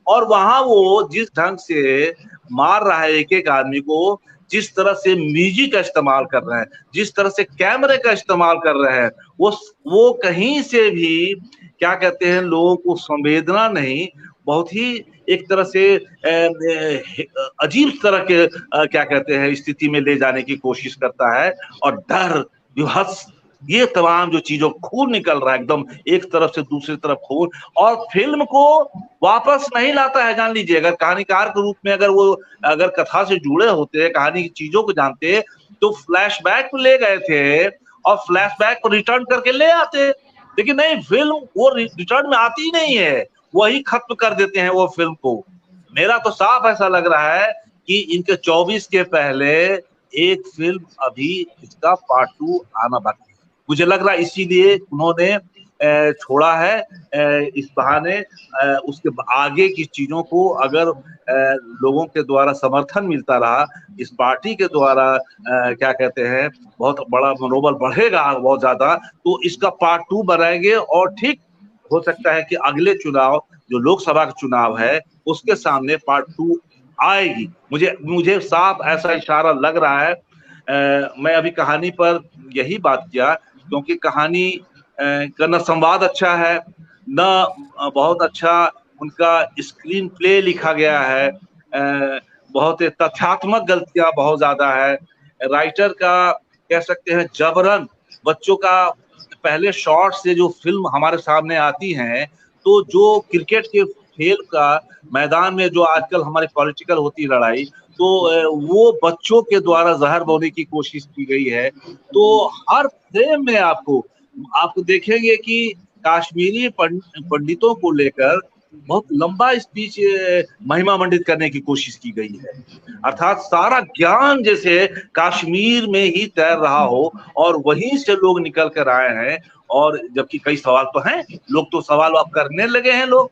और वहां वो जिस ढंग से मार रहा है एक एक आदमी को, जिस तरह से म्यूजिक का इस्तेमाल कर रहे हैं, जिस तरह से कैमरे का इस्तेमाल कर रहे हैं, वो कहीं से भी क्या कहते हैं लोगों को संवेदना नहीं, बहुत ही एक तरह से अजीब तरह के क्या कहते हैं स्थिति में ले जाने की कोशिश करता है। और डर, विभत्स, ये तमाम जो चीजों खून निकल रहा है एकदम एक तरफ से दूसरी तरफ खून, और फिल्म को वापस नहीं लाता है, जान लीजिए। अगर कहानीकार के रूप में अगर कथा से जुड़े होते, कहानी की चीजों को जानते, तो फ्लैशबैक को ले गए थे और फ्लैशबैक को रिटर्न करके ले आते। लेकिन नहीं, फिल्म वो रिटर्न में आती ही नहीं है, वही खत्म कर देते हैं वो फिल्म को। मेरा तो साफ ऐसा लग रहा है कि इनके 24 के पहले एक फिल्म अभी इसका पार्ट 2 आना बाकी, मुझे लग रहा है इसीलिए उन्होंने छोड़ा है इस बहाने। उसके आगे की चीजों को अगर लोगों के द्वारा समर्थन मिलता रहा, इस पार्टी के द्वारा क्या कहते हैं बहुत बड़ा मनोबल बढ़ेगा बहुत ज्यादा, तो इसका पार्ट 2 बनाएंगे। और ठीक हो सकता है कि अगले चुनाव जो लोकसभा का चुनाव है उसके सामने पार्ट 2 आएगी, मुझे साफ ऐसा इशारा लग रहा है। मैं अभी कहानी पर यही बात किया क्योंकि कहानी का न संवाद अच्छा है, न बहुत अच्छा उनका स्क्रीन प्ले लिखा गया है, बहुत तथ्यात्मक गलतियां बहुत ज्यादा है। राइटर का कह सकते हैं जबरन बच्चों का पहले शॉट से जो फिल्म हमारे सामने आती है, तो जो क्रिकेट के खेल का मैदान में जो आजकल हमारी पॉलिटिकल होती लड़ाई, तो वो बच्चों के द्वारा जहर बोने की कोशिश की गई है। तो हर फ्रेम में आपको देखेंगे कि कश्मीरी पंडितों को लेकर बहुत लंबा स्पीच महिमा मंडित करने की कोशिश की गई है, अर्थात सारा ज्ञान जैसे कश्मीर में ही तैर रहा हो और वहीं से लोग निकल कर आए हैं। और जबकि कई सवाल तो हैं, लोग तो सवाल अब करने लगे हैं लोग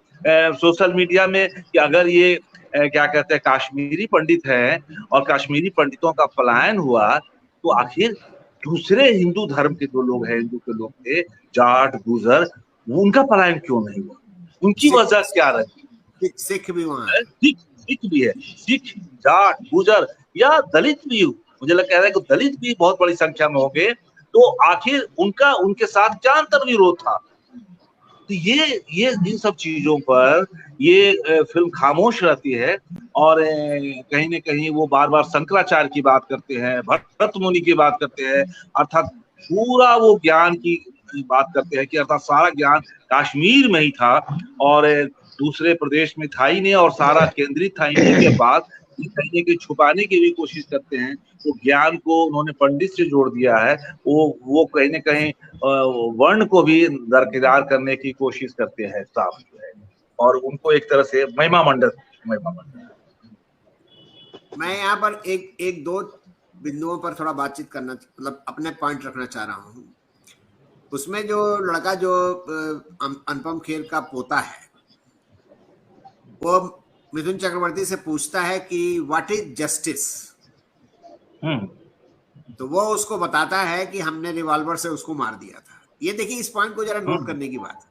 सोशल मीडिया में कि अगर ये क्या कहते हैं कश्मीरी पंडित हैं और कश्मीरी पंडितों का पलायन हुआ, तो आखिर दूसरे हिंदू धर्म के जो लोग हैं, हिंदू के लोग थे, जाट गुजर, उनका पलायन क्यों नहीं हुआ, उनकी वजह क्या रही? सिख भी वहाँ है, सिख भी है, सिख, जाट, गुजर या दलित भी, मुझे लगता है कि दलित भी बहुत बड़ी संख्या में होंगे। तो आखिर उनका उनके साथ क्या अंतर्विरोध था? तो ये इन सब चीजों पर ये फिल्म खामोश रहती है। और कहीं न कहीं वो बार बार शंकराचार्य की बात करते हैं, भरत मुनि की बात करते हैं, अर्थात पूरा वो ज्ञान की बात करते हैं कि अर्थात सारा ज्ञान कश्मीर में ही था और दूसरे प्रदेश में था ही नहीं, और सारा केंद्रित था इन्हीं के पास। कहीं न कहीं छुपाने की भी कोशिश करते हैं। वो ज्ञान को उन्होंने पंडित से जोड़ दिया है। वो कहीं न कहीं वर्ण को भी दरकिनार करने की कोशिश करते हैं साफ जो है, और उनको एक तरह से महिमा मंडल। मैं यहाँ पर एक दो बिंदुओं पर थोड़ा बातचीत करना, मतलब अपने पॉइंट रखना चाह रहा हूँ। उसमें जो लड़का जो अनुपम खेर का पोता है, वो मिथुन चक्रवर्ती से पूछता है कि व्हाट इज जस्टिस, तो वो उसको बताता है कि हमने रिवॉल्वर से उसको मार दिया था। ये देखिए, इस पॉइंट को जरा नोट करने की बात है।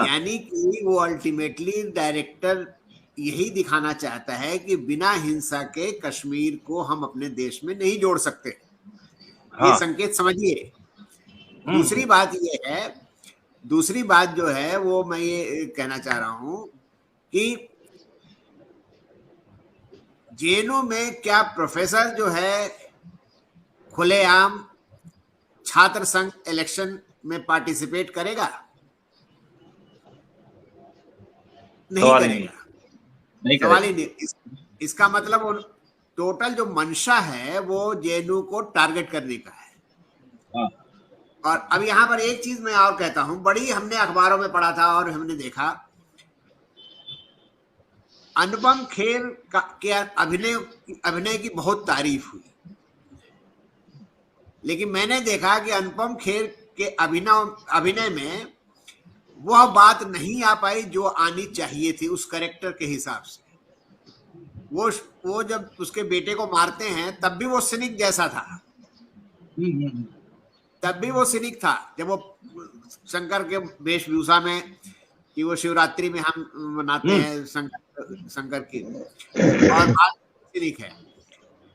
यानी कि वो अल्टीमेटली डायरेक्टर यही दिखाना चाहता है कि बिना हिंसा के कश्मीर को हम अपने देश में नहीं जोड़ सकते। ये संकेत समझिए। दूसरी बात जो है वो मैं ये कहना चाह रहा हूं कि जेएनयू में क्या प्रोफेसर जो है खुलेआम छात्र संघ इलेक्शन में पार्टिसिपेट करेगा? नहीं करेगा, सवाल ही नहीं। इसका मतलब टोटल जो मंशा है वो जेएनयू को टारगेट करने का है। और अब यहाँ पर एक चीज मैं और कहता हूं, बड़ी हमने अखबारों में पढ़ा था और हमने देखा, अनुपम खेर के अभिनय की बहुत तारीफ हुई, लेकिन मैंने देखा कि अनुपम खेर के अभिनय में वह बात नहीं आ पाई जो आनी चाहिए थी उस कैरेक्टर के हिसाब से। वो जब उसके बेटे को मारते हैं तब भी वो सिनिक जैसा था, तब भी वो सिनिक था। जब वो शंकर के वेशभूषा में, कि वो शिवरात्रि में हम मनाते हैं शंकर की, और बात सिनिक है।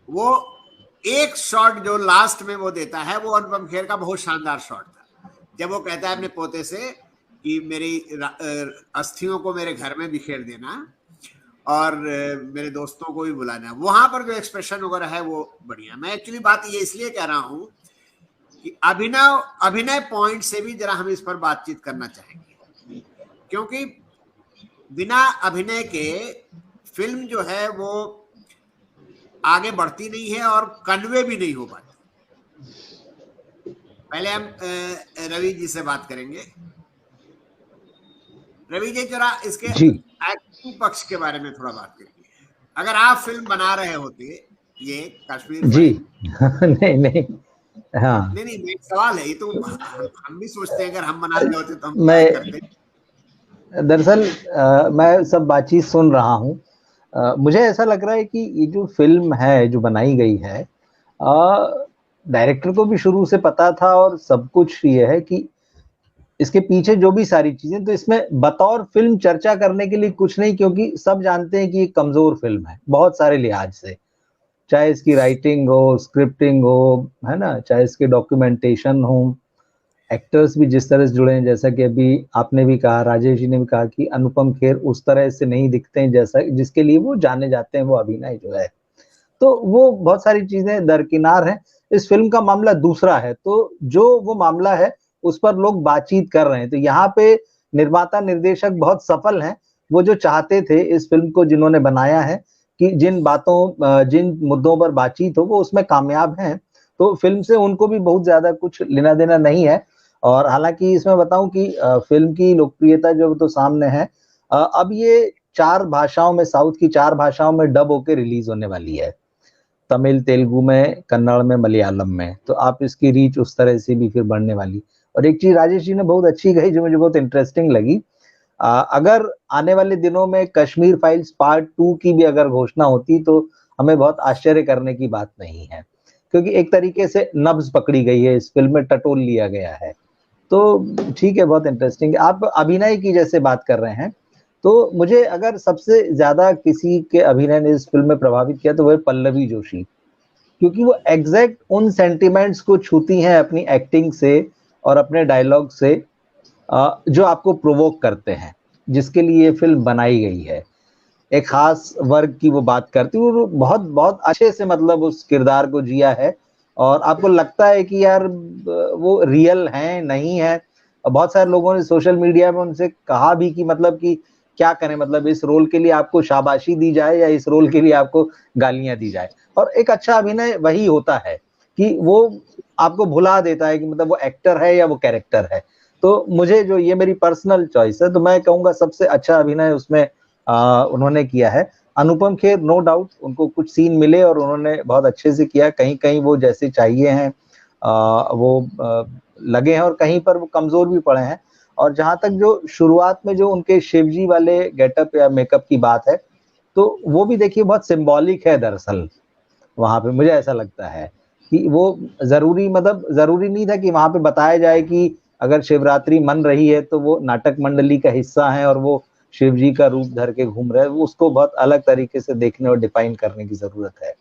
वो एक शॉट जो लास्ट में वो देता है वो अनुपम खेर का बहुत शानदार शॉट था, जब वो कहता है अपने पोते से कि मेरी अस्थियों को मेरे घर में बिखेर देना और मेरे दोस्तों को भी बुलाना। वहां पर जो एक्सप्रेशन वगैरह है वो बढ़िया। मैं एक्चुअली बात ये इसलिए कह रहा हूं कि अभिनय पॉइंट से भी जरा हम इस पर बातचीत करना चाहेंगे, क्योंकि बिना अभिनय के फिल्म जो है वो आगे बढ़ती नहीं है और कन्वे भी नहीं हो पाती। पहले हम रवि जी से बात करेंगे। रवि जी जरा इसके एक्टिंग पक्ष के बारे में थोड़ा बात करेंगे। अगर आप फिल्म बना रहे होते ये कश्मीर जी नहीं हाँ नहीं सवाल है ये, तो हम भी सोचते हैं अगर हम बना रहे होते तो हम करते। दरअसल मैं सब बातचीत सुन रहा हूँ। मुझे ऐसा लग रहा है कि ये जो फिल्म है जो बनाई गई है, डायरेक्टर को भी शुरू से पता था, और सब कुछ ये है कि इसके पीछे जो भी सारी चीजें, तो इसमें बतौर फिल्म चर्चा करने के लिए कुछ नहीं, क्योंकि सब जानते हैं कि ये कमजोर फिल्म है बहुत सारे लिहाज से, चाहे इसकी राइटिंग हो, स्क्रिप्टिंग हो, है ना, चाहे इसके डॉक्यूमेंटेशन हो, एक्टर्स भी जिस तरह से जुड़े हैं, जैसा कि अभी आपने भी कहा, राजेश जी ने भी कहा कि अनुपम खेर उस तरह से नहीं दिखते हैं जैसा जिसके लिए वो जाने जाते हैं, वो अभिनय जो है, तो वो बहुत सारी चीजें दरकिनार हैं। इस फिल्म का मामला दूसरा है, तो जो वो मामला है उस पर लोग बातचीत कर रहे हैं। तो यहाँ पे निर्माता निर्देशक बहुत सफल हैं। वो जो चाहते थे इस फिल्म को जिन्होंने बनाया है कि जिन मुद्दों पर बातचीत हो, वो उसमें कामयाब हैं। तो फिल्म से उनको भी बहुत ज्यादा कुछ लेना देना नहीं है। और हालांकि इसमें बताऊं कि फिल्म की लोकप्रियता जो तो सामने है, अब ये 4 भाषाओं में, साउथ की 4 भाषाओं में डब होकर रिलीज होने वाली है, तमिल, तेलुगु में, कन्नड़ में, मलयालम में। तो आप इसकी रीच उस तरह से भी फिर बढ़ने वाली। और एक चीज राजेश जी ने बहुत अच्छी कही जो मुझे बहुत इंटरेस्टिंग लगी, अगर आने वाले दिनों में कश्मीर फाइल्स पार्ट 2 की भी अगर घोषणा होती तो हमें बहुत आश्चर्य करने की बात नहीं है, क्योंकि एक तरीके से नब्ज पकड़ी गई है, इस फिल्म में टटोल लिया गया है। तो ठीक है, बहुत इंटरेस्टिंग। आप अभिनय की जैसे बात कर रहे हैं, तो मुझे अगर सबसे ज्यादा किसी के अभिनय ने इस फिल्म में प्रभावित किया तो वह पल्लवी जोशी, क्योंकि वो एग्जैक्ट उन सेंटिमेंट्स को छूती हैं अपनी एक्टिंग से और अपने डायलॉग से, जो आपको प्रोवोक करते हैं, जिसके लिए ये फिल्म बनाई गई है। एक खास वर्ग की वो बात करती है, वो बहुत बहुत अच्छे से मतलब उस किरदार को जिया है, और आपको लगता है कि यार वो रियल हैं नहीं है। और बहुत सारे लोगों ने सोशल मीडिया में उनसे कहा भी कि मतलब कि क्या करें, मतलब इस रोल के लिए आपको शाबाशी दी जाए या इस रोल के लिए आपको गालियां दी जाए। और एक अच्छा अभिनय वही होता है कि वो आपको भुला देता है कि मतलब वो एक्टर है या वो कैरेक्टर है। तो मुझे जो ये मेरी पर्सनल चॉइस है, तो मैं कहूंगा सबसे अच्छा अभिनय उसमें उन्होंने किया है। अनुपम खेर नो डाउट उनको कुछ सीन मिले और उन्होंने बहुत अच्छे से किया, कहीं कहीं वो जैसे चाहिए हैं वो लगे हैं, और कहीं पर वो कमजोर भी पड़े हैं। और जहां तक जो शुरुआत में जो उनके शिवजी वाले गेटअप या मेकअप की बात है, तो वो भी देखिए बहुत सिंबॉलिक है दरअसल। वहां पे मुझे ऐसा लगता है कि वो जरूरी मतलब जरूरी नहीं था कि वहां पे बताया जाए कि अगर शिवरात्रि मन रही है तो वो नाटक मंडली का हिस्सा है और वो शिव जी का रूप धर के घूम रहे हैं। उसको बहुत अलग तरीके से देखने और डिफाइन करने की जरूरत है।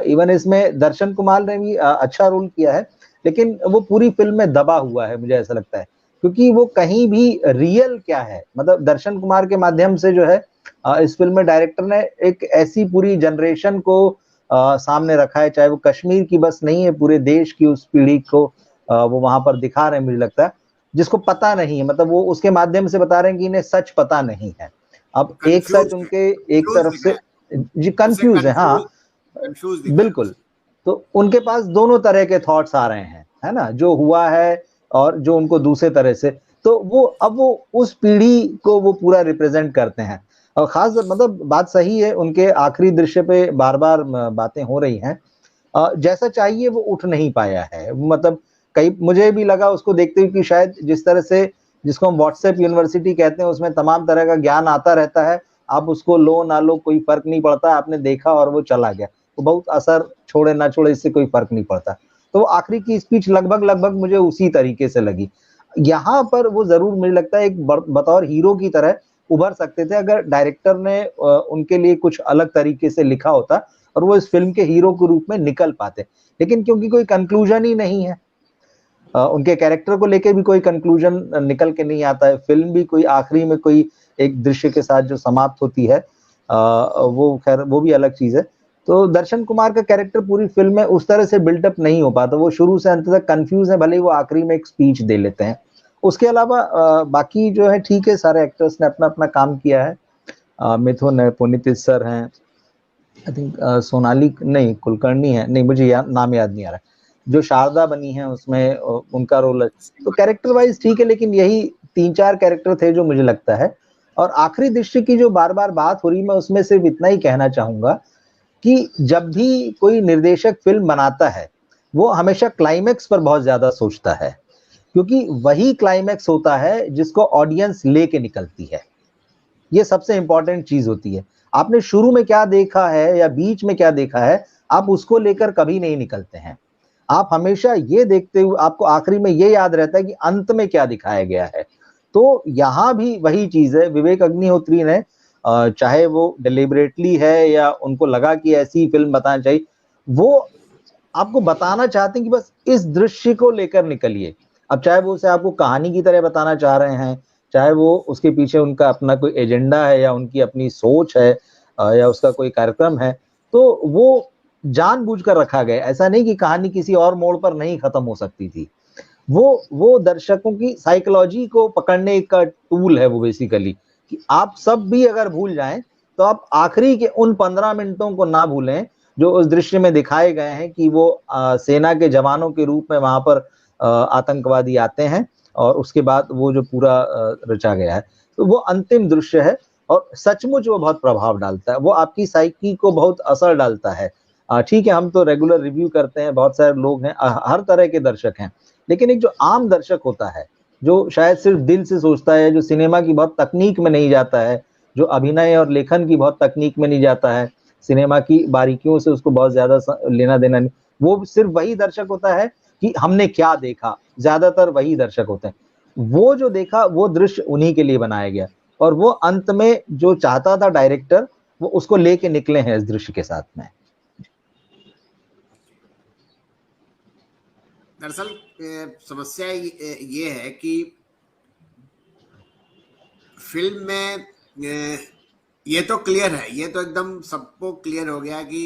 इवन इसमें दर्शन कुमार ने भी अच्छा रोल किया है, लेकिन वो पूरी फिल्म में दबा हुआ है, मुझे ऐसा लगता है, क्योंकि वो कहीं भी रियल क्या है, मतलब दर्शन कुमार के माध्यम से जो है इस फिल्म में डायरेक्टर ने एक ऐसी पूरी जनरेशन को सामने रखा है, चाहे वो कश्मीर की बस नहीं है, पूरे देश की उस पीढ़ी को वो वहां पर दिखा रहे हैं, मुझे लगता है, जिसको पता नहीं है, मतलब वो उसके माध्यम से बता रहे हैं कि इन्हें सच पता नहीं है। अब एक सच कंफ्यूज उनके एक तरफ से जी कंफ्यूज है, हाँ कंफ्यूज दिखा है बिल्कुल। तो उनके पास दोनों तरह के थॉट्स आ रहे हैं, है ना, जो हुआ है और जो उनको दूसरे तरह से। तो वो अब वो उस पीढ़ी को वो पूरा रिप्रेजेंट करते हैं। और खास मतलब बात सही है, उनके आखिरी दृश्य पे बार बार बातें हो रही हैं, जैसा चाहिए वो उठ नहीं पाया है। मतलब कई मुझे भी लगा उसको देखते हुए कि शायद जिस तरह से जिसको हम व्हाट्सएप यूनिवर्सिटी कहते हैं, उसमें तमाम तरह का ज्ञान आता रहता है, आप उसको लो ना लो कोई फर्क नहीं पड़ता, आपने देखा और वो चला गया, तो बहुत असर छोड़े ना छोड़े इससे कोई फर्क नहीं पड़ता। तो आखिरी की स्पीच लगभग लगभग मुझे उसी तरीके से लगी। यहाँ पर वो जरूर मुझे लगता है एक बतौर हीरो की तरह उभर सकते थे अगर डायरेक्टर ने उनके लिए कुछ अलग तरीके से लिखा होता और वो इस फिल्म के हीरो के रूप में निकल पाते। लेकिन क्योंकि कोई कंक्लूजन ही नहीं है, उनके कैरेक्टर को लेके भी कोई कंक्लूजन निकल के नहीं आता है, फिल्म भी कोई आखिरी में कोई एक दृश्य के साथ जो समाप्त होती है वो खैर वो भी अलग चीज है। तो दर्शन कुमार का कैरेक्टर पूरी फिल्म में उस तरह से बिल्डअप नहीं हो पाता, वो शुरू से अंत तक कंफ्यूज है, भले ही वो आखिरी में एक स्पीच दे लेते हैं। उसके अलावा बाकी जो है ठीक है, सारे एक्टर्स ने अपना अपना काम किया है। मिथुन है, पुनीत सर हैं, आई थिंक सोनाली नहीं कुलकर्णी है, नहीं मुझे नाम याद नहीं आ रहा, जो शारदा बनी है उसमें उनका रोल है। तो कैरेक्टर वाइज ठीक है, लेकिन यही 3-4 कैरेक्टर थे जो मुझे लगता है। और आखिरी दृश्य की जो बार बार बात हो रही, मैं उसमें सिर्फ इतना ही कहना चाहूंगा कि जब भी कोई निर्देशक फिल्म बनाता है वो हमेशा क्लाइमेक्स पर बहुत ज्यादा सोचता है, क्योंकि वही क्लाइमेक्स होता है जिसको ऑडियंस लेके निकलती है। ये सबसे इंपॉर्टेंट चीज होती है। आपने शुरू में क्या देखा है या बीच में क्या देखा है, आप उसको लेकर कभी नहीं निकलते हैं। आप हमेशा ये देखते हुए, आपको आखिरी में ये याद रहता है कि अंत में क्या दिखाया गया है। तो यहां भी वही चीज है, विवेक अग्निहोत्री ने चाहे वो डिलिबरेटली है या उनको लगा कि ऐसी फिल्म बताना चाहिए, वो आपको बताना चाहते हैं कि बस इस दृश्य को लेकर निकलिए। अब चाहे वो उसे आपको कहानी की तरह बताना चाह रहे हैं, चाहे वो उसके पीछे उनका अपना कोई एजेंडा है या उनकी अपनी सोच है या उसका कोई कार्यक्रम है, तो वो जानबूझकर रखा गया। ऐसा नहीं कि कहानी किसी और मोड़ पर नहीं खत्म हो सकती थी। वो दर्शकों की साइकोलॉजी को पकड़ने का टूल है वो बेसिकली, कि आप सब भी अगर भूल जाएं तो आप आखिरी के उन 15 मिनटों को ना भूलें जो उस दृश्य में दिखाए गए हैं कि वो सेना के जवानों के रूप में वहां पर आतंकवादी आते हैं, और उसके बाद वो जो पूरा रचा गया है, तो वो अंतिम दृश्य है। और सचमुच वो बहुत प्रभाव डालता है, वो आपकी साइकी को बहुत असर डालता है। ठीक है, हम तो रेगुलर रिव्यू करते हैं, बहुत सारे लोग हैं, हर तरह के दर्शक हैं, लेकिन एक जो आम दर्शक होता है, जो शायद सिर्फ दिल से सोचता है, जो सिनेमा की बहुत तकनीक में नहीं जाता है, जो अभिनय और लेखन की बहुत तकनीक में नहीं जाता है, सिनेमा की बारीकियों से उसको बहुत ज्यादा लेना देना नहीं, वो सिर्फ वही दर्शक होता है कि हमने क्या देखा, ज्यादातर वही दर्शक होते हैं। वो जो देखा वो दृश्य उन्हीं के लिए बनाया गया, और वो अंत में जो चाहता था डायरेक्टर, वो उसको लेके निकले हैं इस दृश्य के साथ में। दरअसल समस्या ये है कि फिल्म में ये तो क्लियर है, ये तो एकदम सबको क्लियर हो गया कि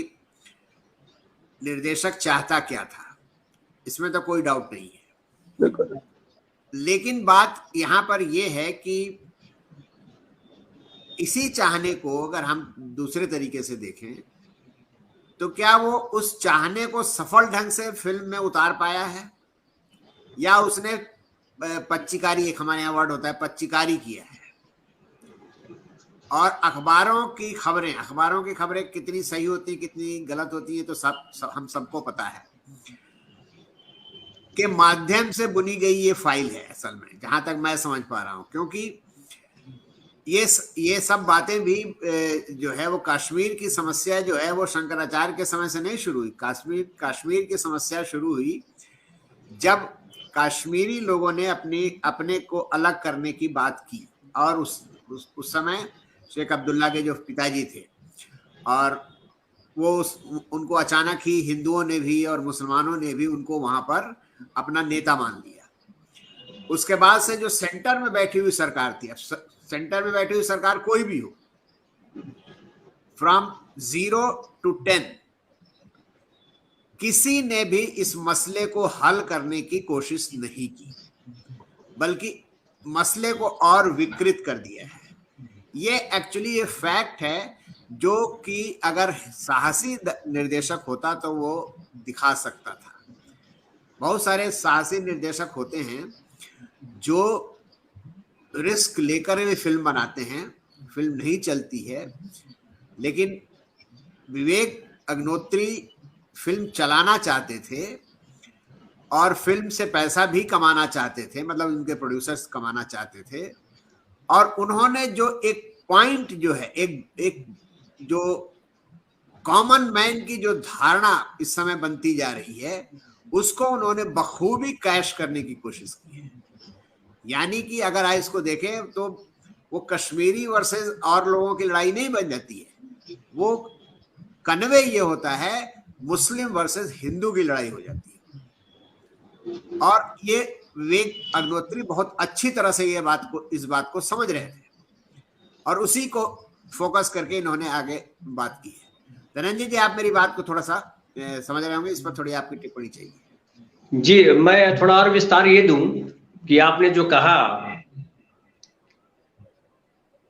निर्देशक चाहता क्या था, इसमें तो कोई डाउट नहीं है। बिल्कुल। लेकिन बात यहाँ पर यह है कि इसी चाहने को अगर हम दूसरे तरीके से देखें तो क्या वो उस चाहने को सफल ढंग से फिल्म में उतार पाया है, या उसने पच्चीकारी, एक हमारे यहाँ वर्ड होता है पच्चीकारी किया है। और अखबारों की खबरें कितनी सही होती कितनी गलत होती है तो हम सबको पता है के माध्यम से बुनी गई ये फाइल है असल में, जहां तक मैं समझ पा रहा हूं। क्योंकि ये सब बातें भी जो है वो कश्मीर की समस्या जो है वो शंकराचार्य के समय से नहीं शुरू हुई। कश्मीर की समस्या शुरू हुई जब कश्मीरी लोगों ने अपने को अलग करने की बात की, और उस समय शेख अब्दुल्ला के जो पिताजी थे, और वो उनको अचानक ही हिंदुओं ने भी और मुसलमानों ने भी उनको वहां पर अपना नेता मान लिया। उसके बाद से जो सेंटर में बैठी हुई सरकार थी, अब सेंटर में बैठी हुई सरकार कोई भी हो, फ्रॉम 0 to 10 किसी ने भी इस मसले को हल करने की कोशिश नहीं की, बल्कि मसले को और विकृत कर दिया है। ये एक्चुअली ये फैक्ट है जो कि अगर साहसी निर्देशक होता तो वो दिखा सकता था। बहुत सारे साहसी निर्देशक होते हैं जो रिस्क लेकर भी फिल्म बनाते हैं, फिल्म नहीं चलती है, लेकिन विवेक अग्निहोत्री फिल्म चलाना चाहते थे और फिल्म से पैसा भी कमाना चाहते थे, मतलब उनके प्रोड्यूसर्स कमाना चाहते थे। और उन्होंने जो एक पॉइंट जो है, एक जो कॉमन मैन की जो धारणा इस समय बनती जा रही है, उसको उन्होंने बखूबी कैश करने की कोशिश की है। यानी कि अगर आप इसको देखें तो वो कश्मीरी वर्सेस और लोगों की लड़ाई नहीं बन जाती है, वो कन्वे ये होता है मुस्लिम वर्सेस हिंदू की लड़ाई हो जाती है। और ये विवेक अग्निहोत्री बहुत अच्छी तरह से इस बात को समझ रहे थे और उसी को फोकस करके इन्होंने आगे बात की है। धनंजय जी, आप मेरी बात को थोड़ा सा समझ रहे होंगे, इस पर थोड़ी आपकी टिप्पणी चाहिए। जी, मैं थोड़ा और विस्तार ये दूं कि आपने जो कहा,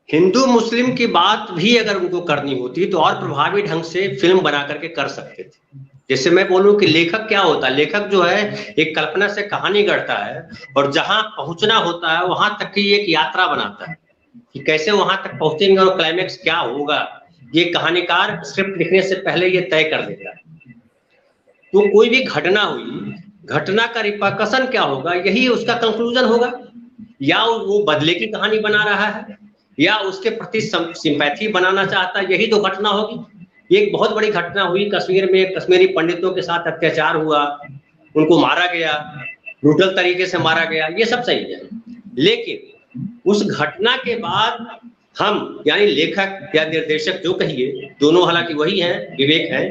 हिंदू मुस्लिम की बात भी अगर उनको करनी होती तो और प्रभावी ढंग से फिल्म बना करके कर सकते थे। जैसे मैं बोलूं कि लेखक क्या होता है, लेखक जो है एक कल्पना से कहानी गढ़ता है और जहां पहुंचना होता है वहां तक की एक यात्रा बनाता है कि कैसे वहां तक पहुंचेंगे और क्लाइमेक्स क्या होगा, ये कहानीकार स्क्रिप्ट लिखने से पहले ये तय कर देता है। तो कोई भी घटना हुई, घटना का रिपरकशन क्या होगा, यही उसका कंक्लूजन होगा। या वो बदले की कहानी बना रहा है या उसके प्रति सिंपैथी बनाना चाहता है, यही तो घटना होगी। एक बहुत बड़ी घटना हुई कश्मीर में, कश्मीरी पंडितों के साथ अत्याचार हुआ, उनको मारा गया, ब्रूटल तरीके से मारा गया, ये सब सही है। लेकिन उस घटना के बाद हम, यानी लेखक या निर्देशक जो कहिए, दोनों हालांकि वही हैं, विवेक है,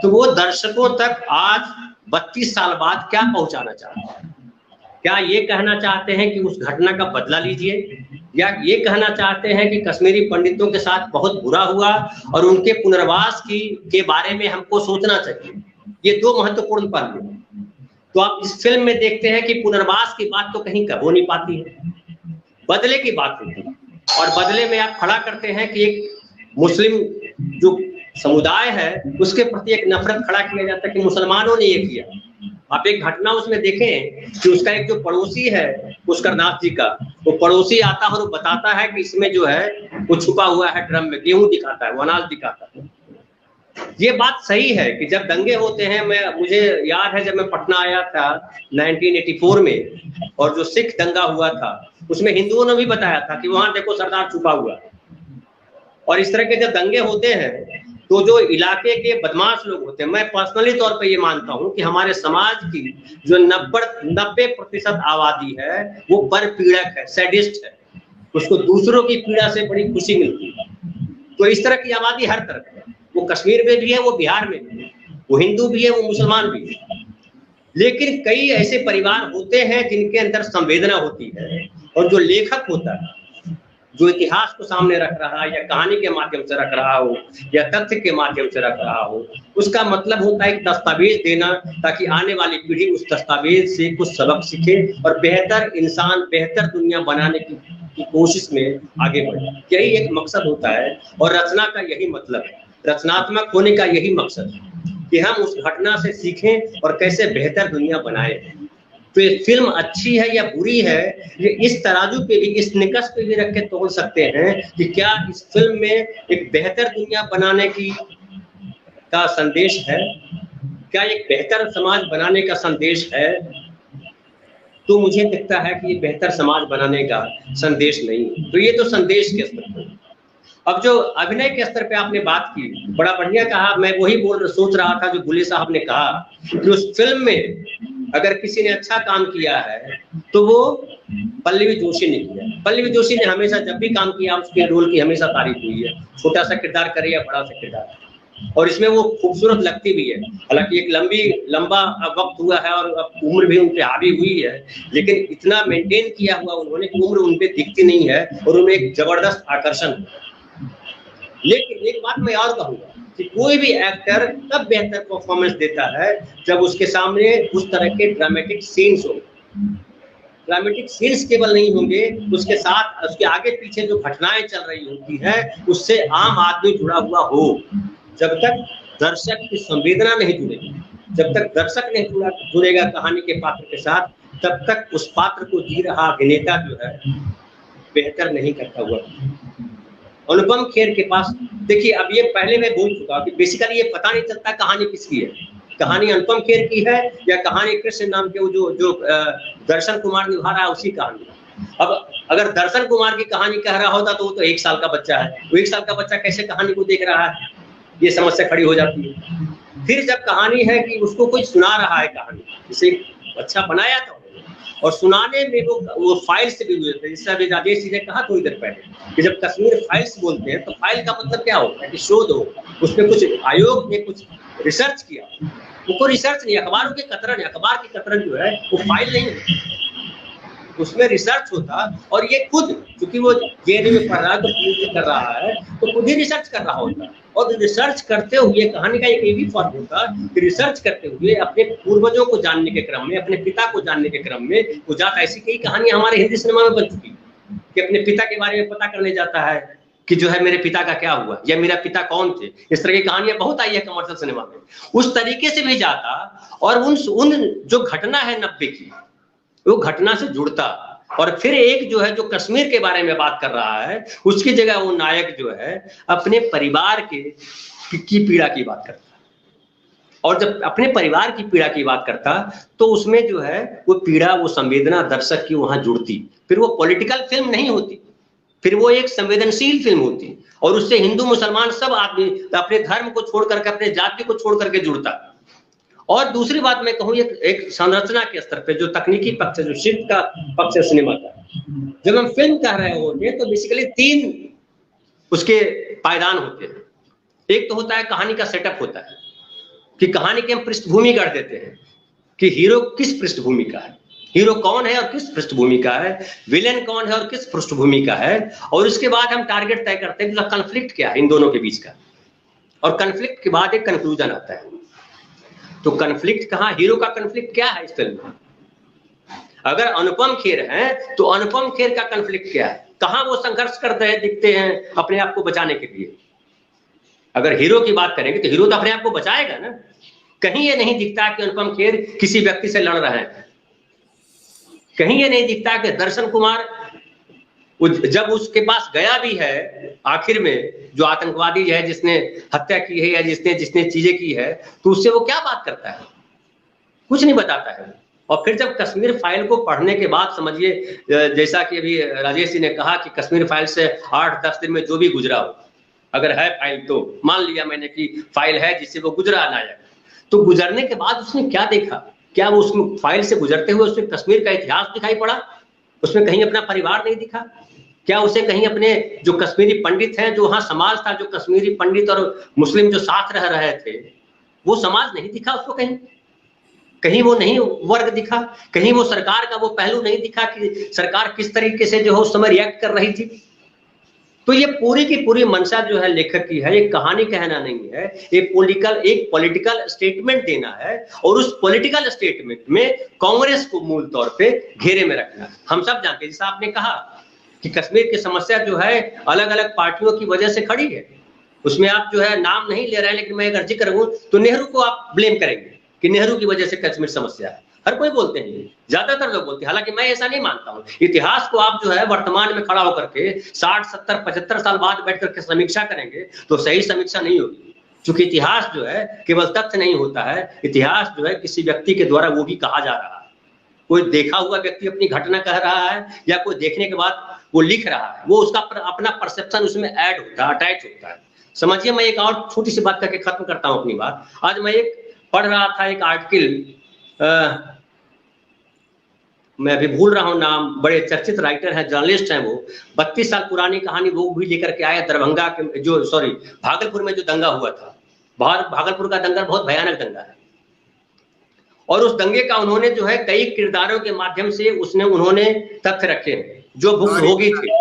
तो वो दर्शकों तक आज 32 साल बाद क्या पहुंचाना चाहते हैं। क्या ये कहना चाहते हैं कि उस घटना का बदला लीजिए, या ये कहना चाहते हैं कि कश्मीरी पंडितों के साथ बहुत बुरा हुआ और उनके पुनर्वास के बारे में हमको सोचना चाहिए। ये दो महत्वपूर्ण पहलू हैं। तो आप इस फिल्म में देखते हैं कि पुनर्वास की बात तो कहीं हो नहीं पाती है, बदले की बात होती है। और बदले में आप खड़ा करते हैं कि एक मुस्लिम जो समुदाय है उसके प्रति एक नफरत खड़ा किया जाता है कि मुसलमानों ने ये किया। आप एक घटना उसमें देखें कि उसका एक जो पड़ोसी है पुष्करनाथ जी का, वो पड़ोसी आता है और वो बताता है कि इसमें जो है वो छुपा हुआ है ड्रम में, गेहूं दिखाता है, वो अनाज दिखाता है। ये बात सही है कि जब दंगे होते हैं, मुझे याद है जब मैं पटना आया था 1984 में और जो सिख दंगा हुआ था उसमें हिंदुओं ने भी बताया था कि वहां देखो सरदार छुपा हुआ है। और इस तरह के जब दंगे होते हैं तो जो इलाके के बदमाश लोग होते हैं, मैं पर्सनली तौर पे ये मानता हूं कि हमारे समाज की जो 90% आबादी है वो परपीड़क है, सैडिस्ट है, उसको दूसरों की पीड़ा से बड़ी खुशी मिलती है। तो इस तरह की आबादी हर तरफ है, वो कश्मीर में भी है, वो बिहार में भी है, वो हिंदू भी है, वो मुसलमान भी है। लेकिन कई ऐसे परिवार होते हैं जिनके अंदर संवेदना होती है, और जो लेखक होता है, जो इतिहास को सामने रख रहा है या कहानी के माध्यम से रख रहा हो या तथ्य के माध्यम से रख रहा हो, उसका मतलब होता है एक दस्तावेज देना, ताकि आने वाली पीढ़ी उस दस्तावेज से कुछ सबक सीखे और बेहतर इंसान, बेहतर दुनिया बनाने की कोशिश में आगे बढ़े। यही एक मकसद होता है और रचना का यही मतलब है, रचनात्मक होने का यही मकसद है कि हम उस घटना से सीखें और कैसे बेहतर दुनिया बनाए। तो ये फिल्म अच्छी है या बुरी है, ये इस तराजू पे भी, इस निकष पे भी रख के तोल सकते हैं कि क्या इस फिल्म में एक बेहतर दुनिया बनाने का संदेश है, क्या एक बेहतर समाज बनाने का संदेश है। तो मुझे दिखता है कि ये बेहतर समाज बनाने का संदेश नहीं है। तो ये तो संदेश के स्तर पर। अब जो अभिनय के स्तर पे आपने बात की, बड़ा बढ़िया कहा। मैं वही सोच रहा था जो बुले साहब ने कहा कि उस फिल्म में अगर किसी ने अच्छा काम किया है तो वो पल्लवी जोशी ने किया। पल्लवी जोशी ने हमेशा जब भी काम किया उसके रोल की हमेशा तारीफ हुई है, छोटा सा किरदार करे या बड़ा सा किरदार, और इसमें वो खूबसूरत लगती भी है। हालांकि एक लंबा वक्त हुआ है और अब उम्र भी उनपे हावी हुई है, लेकिन इतना मेंटेन किया हुआ उन्होंने कि उम्र उनपे दिखती नहीं है और उनमें एक जबरदस्त आकर्षण है। लेकिन एक बात मैं और कहूंगा कि कोई भी एक्टर तब बेहतर परफॉर्मेंस देता है जब उसके सामने उस तरह के ड्रामेटिक सीन्स हो। ड्रामेटिक सीन्स केवल नहीं होंगे, उसके साथ उसके आगे पीछे जो घटनाएं चल रही होती हैं उससे आम आदमी जुड़ा हुआ हो। जब तक दर्शक की संवेदना नहीं जुड़ेगी, जब तक दर्शक नहीं जुड़ेगा कहानी के पात्र के साथ, तब तक उस पात्र को जी रहा अभिनेता जो है बेहतर नहीं करता हुआ। अनुपम खेर के पास देखिए, अब ये पहले मैं बोल चुका कि बेसिकली ये पता नहीं चलता कहानी किसकी है, कहानी अनुपम खेर की है या कहानी कृष्ण नाम के वो जो दर्शन कुमार निभा रहा है उसकी कहानी। अब अगर दर्शन कुमार की कहानी कह रहा होता तो वो तो 1 साल का बच्चा है, वो 1 साल का बच्चा कैसे कहानी को देख रहा है, ये समस्या खड़ी हो जाती है। फिर जब कहानी है कि उसको कोई सुना रहा है कहानी, जिसे अच्छा बनाया था और सुनाने में वो फाइल से भी हुए थे। जिससे अभी राजेश जी ने कहा थोड़ी देर पहले कि जब कश्मीर फाइल्स बोलते हैं तो फाइल का मतलब क्या होता है कि शोध हो, उसमें कुछ आयोग ने कुछ रिसर्च किया। वो कोई रिसर्च नहीं, अखबारों के कतरन, अखबार की कतरन जो है वो फाइल नहीं है, उसमें रिसर्च होता। और ये खुद क्योंकि वो जेएनयू में पढ़ रहा है तो पीएचडी कर रहा है तो खुद ही रिसर्च कर रहा होता। और रिसर्च करते हुए कहानी का एक ये भी फर्क होता कि रिसर्च करते हुए अपने पूर्वजों को जानने के क्रम में, अपने पिता को जानने के क्रम में, गुजरात ऐसी कई कहानियां हमारे हिंदी सिनेमा में बन चुकी कि अपने पिता के बारे में पता करने जाता है कि जो है मेरे पिता का क्या हुआ या मेरा पिता कौन थे। इस तरह की कहानियां बहुत आई है कमर्शियल सिनेमा में। उस तरीके से भी जाता और उन जो घटना है 90 की वो घटना से जुड़ता। और फिर एक जो है जो कश्मीर के बारे में बात कर रहा है उसकी जगह वो नायक जो है अपने परिवार की पीड़ा की बात करता। और जब अपने परिवार की पीड़ा की बात करता तो उसमें जो है वो पीड़ा, वो संवेदना दर्शक की वहां जुड़ती। फिर वो पॉलिटिकल फिल्म नहीं होती, फिर वो एक संवेदनशील फिल्म होती और उससे हिंदू मुसलमान सब आदमी अपने धर्म को छोड़ करके, अपने जाति को छोड़ करके जुड़ता। और दूसरी बात मैं कहूँ एक संरचना के स्तर पे जो तकनीकी पक्ष है, जो शिल्प का पक्ष है सिनेमा का, जब हम फिल्म कह रहे होते हैं तो बेसिकली 3 उसके पायदान होते हैं। एक तो होता है कहानी का सेटअप होता है कि कहानी की हम पृष्ठभूमि कर देते हैं कि हीरो किस पृष्ठभूमि का है, हीरो कौन है और किस पृष्ठभूमि का है, विलेन कौन है और किस पृष्ठभूमि का है। और उसके बाद हम टारगेट तय करते हैं कि कन्फ्लिक्ट क्या है इन दोनों के बीच का, और कन्फ्लिक्ट के बाद एक कंक्लूजन आता है। तो कन्फ्लिक्ट कहाँ, हीरो का कन्फ्लिक्ट क्या है इस फिल्म में? अगर अनुपम खेर है तो अनुपम खेर का कन्फ्लिक्ट क्या है, कहां वो संघर्ष करते हैं, दिखते हैं अपने आप को बचाने के लिए। अगर हीरो की बात करेंगे तो हीरो तो अपने आप को बचाएगा ना। कहीं ये नहीं दिखता कि अनुपम खेर किसी व्यक्ति से लड़ रहे हैं, कहीं ये नहीं दिखता कि दर्शन कुमार जब उसके पास गया भी है आखिर में, जो आतंकवादी है जिसने हत्या की है या जिसने चीजें की है, तो उससे वो क्या बात करता है, कुछ नहीं बताता है। और फिर जब कश्मीर फाइल को पढ़ने के बाद समझिए, जैसा कि अभी राजेश जी ने कहा कि कश्मीर फाइल से 8-10 दिन में जो भी गुजरा हो, अगर है फाइल तो मान लिया मैंने कि फाइल है जिससे वो गुजरा नायक, तो गुजरने के बाद उसने क्या देखा, क्या वो उसमें फाइल से गुजरते हुए उसमें कश्मीर का इतिहास दिखाई पड़ा, उसमें कहीं अपना परिवार नहीं दिखा, क्या उसे कहीं अपने जो कश्मीरी पंडित हैं, जो वहां समाज था, जो कश्मीरी पंडित और मुस्लिम जो साथ रह रहे थे, वो समाज नहीं दिखा उसको, कहीं वो नहीं वर्ग दिखा, कहीं वो सरकार का वो पहलू नहीं दिखा कि सरकार किस तरीके से जो है उस समय रिएक्ट कर रही थी। तो ये पूरी की पूरी मंशा जो है लेखक की है, ये कहानी कहना नहीं है, एक पॉलिटिकल स्टेटमेंट देना है, और उस पॉलिटिकल स्टेटमेंट में कांग्रेस को मूल तौर पे घेरे में रखना है। हम सब जानते हैं, जैसा आपने कहा कि कश्मीर की समस्या जो है अलग अलग पार्टियों की वजह से खड़ी है, उसमें आप जो है नाम नहीं ले रहे हैं, लेकिन मैं अगर जिक्र करूं तो नेहरू को आप ब्लेम करेंगे कि नेहरू की वजह से कश्मीर समस्या है, हर कोई बोलते हैं, ज्यादातर लोग बोलते हैं, हालांकि मैं ऐसा नहीं मानता हूं। इतिहास को आप जो है वर्तमान में खड़ा होकर के 60, 70, 75 साल बाद बैठ करके समीक्षा करेंगे तो सही समीक्षा नहीं होगी, क्योंकि इतिहास जो है केवल तथ्य नहीं होता है, इतिहास जो है किसी व्यक्ति के द्वारा वो भी कहा जा रहा है, कोई देखा हुआ व्यक्ति अपनी घटना कह रहा है या कोई देखने के बाद वो लिख रहा है, वो उसका अपना परसेप्शन उसमें ऐड होता है, अटैच होता है। समझिए, मैं एक और छोटी सी बात करके खत्म करता हूं अपनी बात। आज मैं एक पढ़ रहा था एक आर्टिकल, मैं अभी भूल रहा हूं नाम, बड़े चर्चित राइटर हैं, जर्नलिस्ट हैं, वो 32 साल पुरानी कहानी वो भी लेकर के आया, दरभंगा के जो भागलपुर में जो दंगा हुआ था, भागलपुर का दंगा बहुत भयानक दंगा है, और उस दंगे का उन्होंने जो है कई किरदारों के माध्यम से उन्होंने तथ्य रखे हैं जो भुक्तभोगी थे।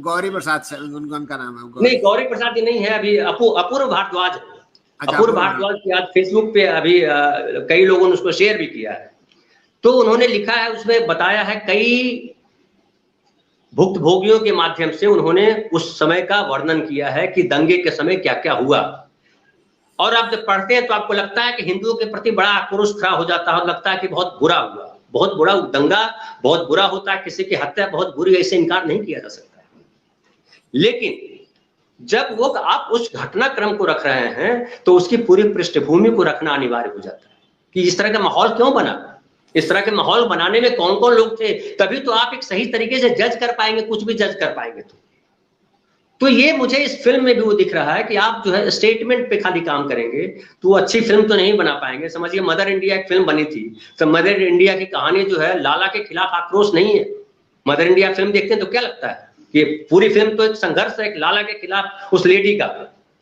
गौरी प्रसाद उनका नाम है? नहीं, गौरी प्रसाद नहीं है, अभी अपूर्व भारद्वाज। अपूर्व भारद्वाज की आज फेसबुक पे अभी कई लोगों ने उसको शेयर भी किया है। तो उन्होंने लिखा है, उसमें बताया है, कई भुक्तभोगियों के माध्यम से उन्होंने उस समय का वर्णन किया है कि दंगे के समय क्या क्या हुआ। और आप जब पढ़ते हैं तो आपको लगता है कि हिंदुओं के प्रति बड़ा आक्रोश खड़ा हो जाता है, और लगता है कि बहुत बुरा हुआ, बहुत बुरा दंगा, बहुत बुरा होता है, किसी की हत्या बहुत बुरी, ऐसे इनकार नहीं किया जा सकता है। लेकिन जब वो आप उस घटनाक्रम को रख रहे हैं तो उसकी पूरी पृष्ठभूमि को रखना अनिवार्य हो जाता है कि इस तरह का माहौल क्यों बना, इस तरह के माहौल बनाने में कौन कौन लोग थे, तभी तो आप एक सही तरीके से जज कर पाएंगे, कुछ भी जज कर पाएंगे। तो ये मुझे इस फिल्म में भी वो दिख रहा है कि आप जो है स्टेटमेंट पे खाली काम करेंगे तो अच्छी फिल्म तो नहीं बना पाएंगे। समझिए, मदर इंडिया एक फिल्म बनी थी, तो मदर इंडिया की कहानी जो है लाला के खिलाफ आक्रोश नहीं है। मदर इंडिया फिल्म देखते हैं तो क्या लगता है कि पूरी फिल्म तो एक संघर्ष है, एक लाला के खिलाफ उस लेडी का,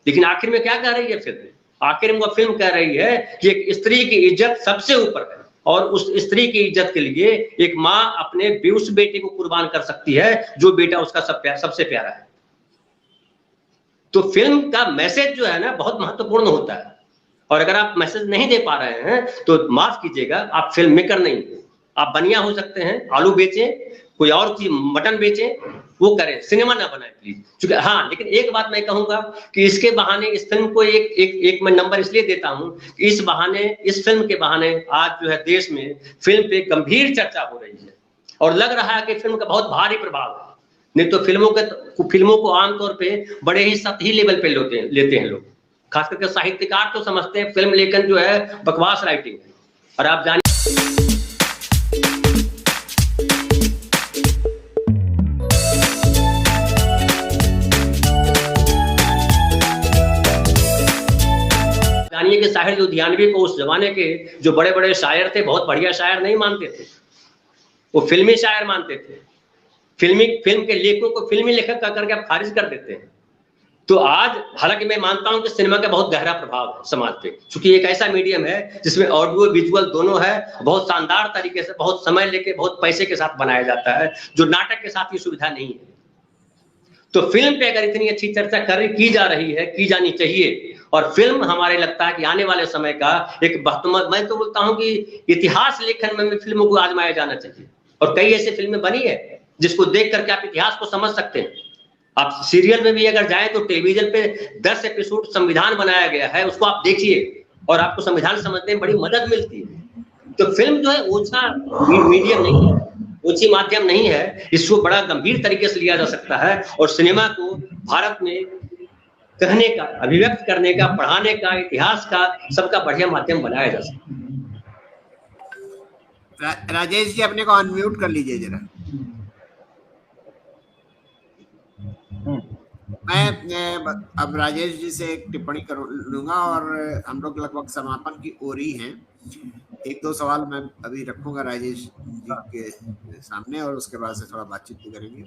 लेकिन आखिर में क्या कह रही है फिल्म? आखिर में वो फिल्म कह रही है कि एक स्त्री की इज्जत सबसे ऊपर है, और उस स्त्री की इज्जत के लिए एक माँ अपने उस बेटे को कुर्बान कर सकती है जो बेटा उसका सबसे प्यारा है। तो फिल्म का मैसेज जो है ना बहुत महत्वपूर्ण होता है, और अगर आप मैसेज नहीं दे पा रहे हैं तो माफ कीजिएगा, आप फिल्म मेकर नहीं, आप बनिया हो सकते हैं, आलू बेचें, कोई और चीज मटन बेचें, वो करें, सिनेमा ना बनाए प्लीज। क्योंकि हाँ, लेकिन एक बात मैं कहूंगा कि इसके बहाने इस फिल्म को एक मैं नंबर इसलिए देता हूं कि इस फिल्म के बहाने आज जो है देश में फिल्म पे गंभीर चर्चा हो रही है, और लग रहा है कि फिल्म का बहुत भारी प्रभाव है। नहीं तो फिल्मों को आमतौर पे बड़े ही सतही लेवल पे लेते हैं लोग, खास करके साहित्यकार तो समझते हैं फिल्म लेखन जो है बकवास राइटिंग है। और आप जानिए कि साहिर लुधियानवी को उस जमाने के जो बड़े बड़े शायर थे, बहुत बढ़िया शायर नहीं मानते थे, वो फिल्मी शायर मानते थे। फिल्म के लेखकों को फिल्मी लेखक कह करके आप खारिज कर देते हैं। तो आज हालांकि मैं मानता हूं कि सिनेमा का बहुत गहरा प्रभाव है समाज पे, क्योंकि एक ऐसा मीडियम है जिसमें ऑडियो विजुअल दोनों है, बहुत शानदार तरीके से, बहुत समय लेके, बहुत पैसे के साथ बनाया जाता है, जो नाटक के साथ ये सुविधा नहीं है। तो फिल्म पे अगर इतनी अच्छी चर्चा की जा रही है, की जानी चाहिए। और फिल्म हमारे लगता है कि आने वाले समय का एक मैं तो बोलता हूं कि इतिहास लेखन में फिल्मों को आजमाया जाना चाहिए, और कई ऐसी फिल्में बनी है जिसको देख करके आप इतिहास को समझ सकते हैं। आप सीरियल में भी अगर जाएं तो टेलीविजन पे 10 एपिसोड संविधान बनाया गया है, उसको आप देखिए और आपको संविधान समझने में बड़ी मदद मिलती है। तो फिल्म जो है ऊंचा मीडियम नहीं है, ऊंची माध्यम नहीं है, इसको बड़ा गंभीर तरीके से लिया जा सकता है, और सिनेमा को भारत में कहने का, अभिव्यक्त करने का, पढ़ाने का, इतिहास का, सबका बढ़िया माध्यम बनाया जा सकता है। राजेश जी अपने को अनम्यूट कर लीजिए जरा। मैं अब राजेश जी से एक टिप्पणी कर लूंगा और हम लोग लगभग समापन की ओर ही हैं। एक दो सवाल मैं अभी रखूंगा राजेश जी के सामने और उसके बाद से थोड़ा बातचीत भी करेंगे।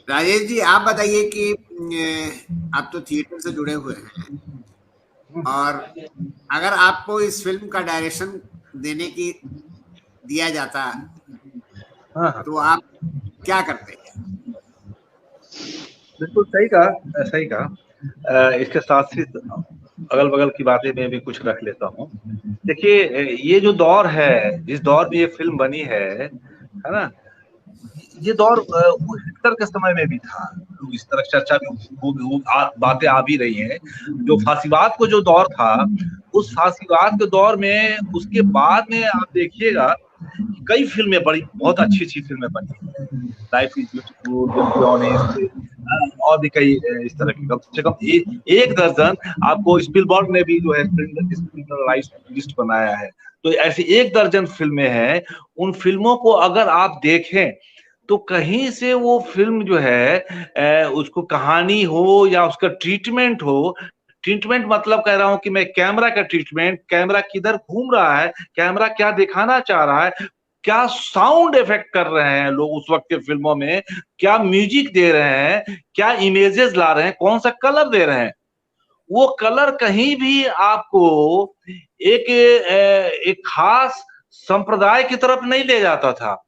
राजेश जी आप बताइए कि आप तो थिएटर से जुड़े हुए हैं और अगर आपको इस फिल्म का डायरेक्शन देने की दिया जाता तो आप क्या करते हैं? बिल्कुल सही कहा, सही कहा। इसके साथ ही अगल बगल की बातें मैं भी कुछ रख लेता हूँ। देखिए, ये जो दौर है, जिस दौर में ये फिल्म बनी है ना, ये दौर वो हिटलर के समय में भी था। इस तरह चर्चा भी बातें आ भी रही हैं। जो फांसीवाद को जो दौर था, उस फांसीवाद के दौर में उसके बाद में आप देखिएगा कि कई फिल्में बड़ी बहुत अच्छी फिल्में बनी हैं। लाइफ इज ब्यूटीफुल, द पियोनिस्ट, और भी कई इस तरह की, कम से कम एक दर्जन। आपको स्पिलबर्ग ने भी जो है लिस्ट बनाया है। तो ऐसी एक दर्जन फिल्में हैं। उन फिल्मों को अगर आप देखें तो कहीं से वो फिल्म जो है उसको कहानी हो या उसका ट्रीटमेंट हो, ट्रीटमेंट मतलब कह रहा हूं कि मैं कैमरा का ट्रीटमेंट, कैमरा किधर घूम रहा है, कैमरा क्या दिखाना चाह रहा है, क्या साउंड इफेक्ट कर रहे हैं लोग उस वक्त के फिल्मों में, क्या म्यूजिक दे रहे हैं, क्या इमेजेस ला रहे हैं, कौन सा कलर दे रहे हैं, वो कलर कहीं भी आपको एक खास संप्रदाय की तरफ नहीं ले जाता था।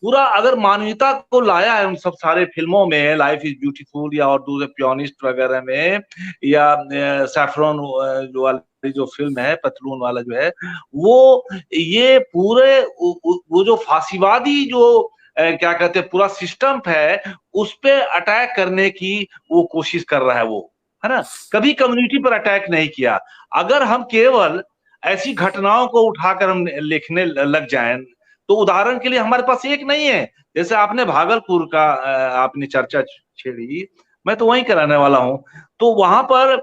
पूरा अगर मानवीयता को लाया है उन सब सारे फिल्मों में, लाइफ इज ब्यूटीफुल या और दूसरे पियोनिस्ट वगैरह में, या सैफरन जो वाली जो फिल्म है, पतलून वाला जो है, वो ये पूरे वो जो फांसीवादी जो क्या कहते हैं पूरा सिस्टम है, उस पे अटैक करने की वो कोशिश कर रहा है वो, है ना। कभी कम्युनिटी पर अटैक नहीं किया। अगर हम केवल ऐसी घटनाओं को उठाकर हम लिखने लग जाएं, तो उदाहरण के लिए हमारे पास एक नहीं है। जैसे आपने भागलपुर का आपने चर्चा छेड़ी, मैं तो वहीं कराने वाला हूं। तो वहां पर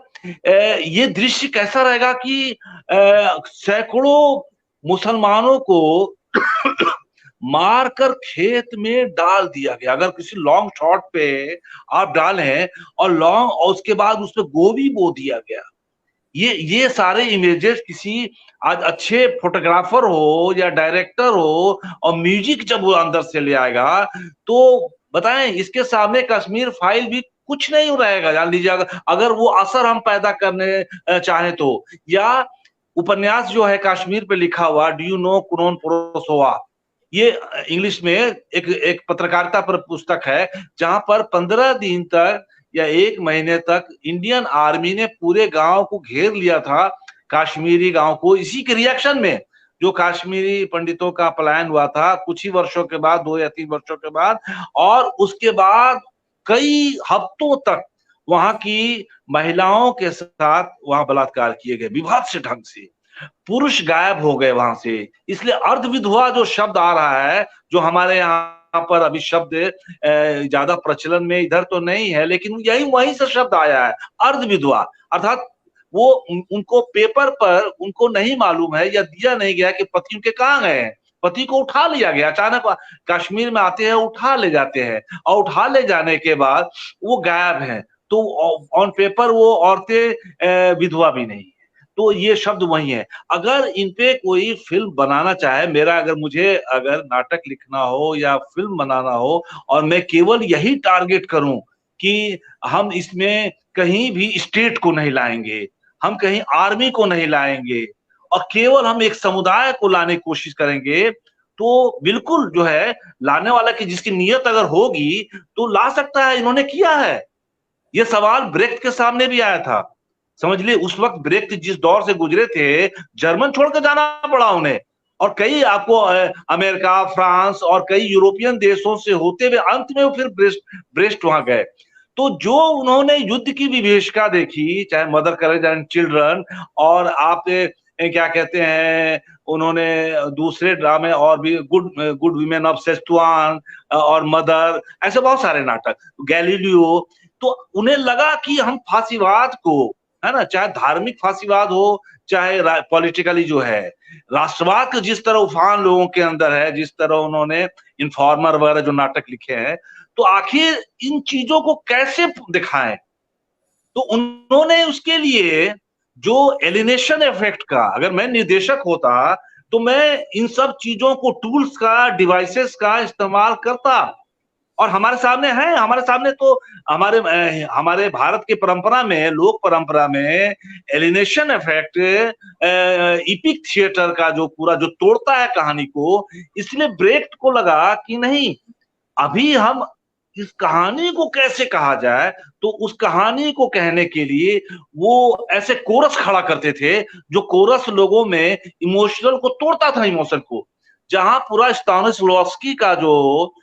ये दृश्य कैसा रहेगा कि सैकड़ों मुसलमानों को मारकर खेत में डाल दिया गया। अगर किसी लॉन्ग शॉट पे आप डालें और लॉन्ग, और उसके बाद उसपे गोभी बो दिया गया। ये सारे इमेजेस किसी आज अच्छे फोटोग्राफर हो या डायरेक्टर हो और म्यूजिक जब वो अंदर से ले आएगा, तो बताएं इसके सामने कश्मीर फाइल भी कुछ नहीं रहेगा। जान लीजिए, अगर वो असर हम पैदा करने चाहें तो, या उपन्यास जो है कश्मीर पे लिखा हुआ, डू यू नो कुनोन पोरोसोवा, ये इंग्लिश में एक पत्रकारिता पर पुस्तक है, जहां पर 15 दिन तक या 1 महीने तक इंडियन आर्मी ने पूरे गांव को घेर लिया था, कश्मीरी गांव को, इसी के रिएक्शन में जो कश्मीरी पंडितों का पलायन हुआ था कुछ ही वर्षों के बाद, 2 या 3 वर्षों के बाद। और उसके बाद कई हफ्तों तक वहां की महिलाओं के साथ वहां बलात्कार किए गए विभत्स ढंग से। पुरुष गायब हो गए वहां से। इसलिए अर्ध विधवा जो शब्द आ रहा है, जो हमारे यहाँ पर अभी शब्द ज्यादा प्रचलन में इधर तो नहीं है, लेकिन यही वहीं से शब्द आया है, अर्ध विधवा। अर्थात वो उनको पेपर पर उनको नहीं मालूम है या दिया नहीं गया कि पति उनके कहाँ गए हैं। पति को उठा लिया गया अचानक, कश्मीर में आते हैं उठा ले जाते हैं, और उठा ले जाने के बाद वो गायब हैं। तो ऑन पेपर वो औरतें विधवा भी नहीं। तो ये शब्द वही है। अगर इन पे कोई फिल्म बनाना चाहे, मुझे अगर नाटक लिखना हो या फिल्म बनाना हो, और मैं केवल यही टारगेट करूं कि हम इसमें कहीं भी स्टेट को नहीं लाएंगे, हम कहीं आर्मी को नहीं लाएंगे, और केवल हम एक समुदाय को लाने की कोशिश करेंगे, तो बिल्कुल जो है लाने वाला की जिसकी नीयत अगर होगी तो ला सकता है। इन्होंने किया है। ये सवाल ब्रेख्ट के सामने भी आया था। समझ लिए, उस वक्त ब्रेख्ट जिस दौर से गुजरे थे, जर्मन छोड़कर जाना पड़ा उन्हें, और कई आपको अमेरिका, फ्रांस और कई यूरोपियन देशों से होते हुए अंत में वो फिर ब्रेस्ट वहां गए। तो जो उन्होंने युद्ध की विभीषिका देखी, चाहे मदर करेज एंड चिल्ड्रन, और आप क्या कहते हैं, उन्होंने दूसरे ड्रामे और भी गुड वीमेन ऑफ सेस्टुआन और मदर, ऐसे बहुत सारे नाटक, गैलीलियो। तो उन्हें लगा कि हम फांसीवाद को, है ना, चाहे धार्मिक फांसीवाद हो चाहे पॉलिटिकली जो है, राष्ट्रवाद का जिस तरह उफान लोगों के अंदर है, जिस तरह उन्होंने इन्फॉर्मर वगैरह जो नाटक लिखे हैं, तो आखिर इन चीजों को कैसे दिखाएं। तो उन्होंने उसके लिए जो एलिनेशन इफेक्ट का, अगर मैं निर्देशक होता तो मैं इन सब चीजों को, टूल्स का, डिवाइसेस का इस्तेमाल करता। और हमारे सामने है, हमारे सामने तो हमारे भारत की परंपरा में, लोक परंपरा में एलिनेशन इफेक्ट इपिक थिएटर का जो पूरा जो तोड़ता है कहानी को। इसलिए ब्रेख्ट को लगा कि नहीं, अभी हम इस कहानी को कैसे कहा जाए, तो उस कहानी को कहने के लिए वो ऐसे कोरस खड़ा करते थे जो कोरस लोगों में इमोशनल को तोड़ता था, इमोशन को। जहां पूरा स्टानिस्लॉवस्की का जो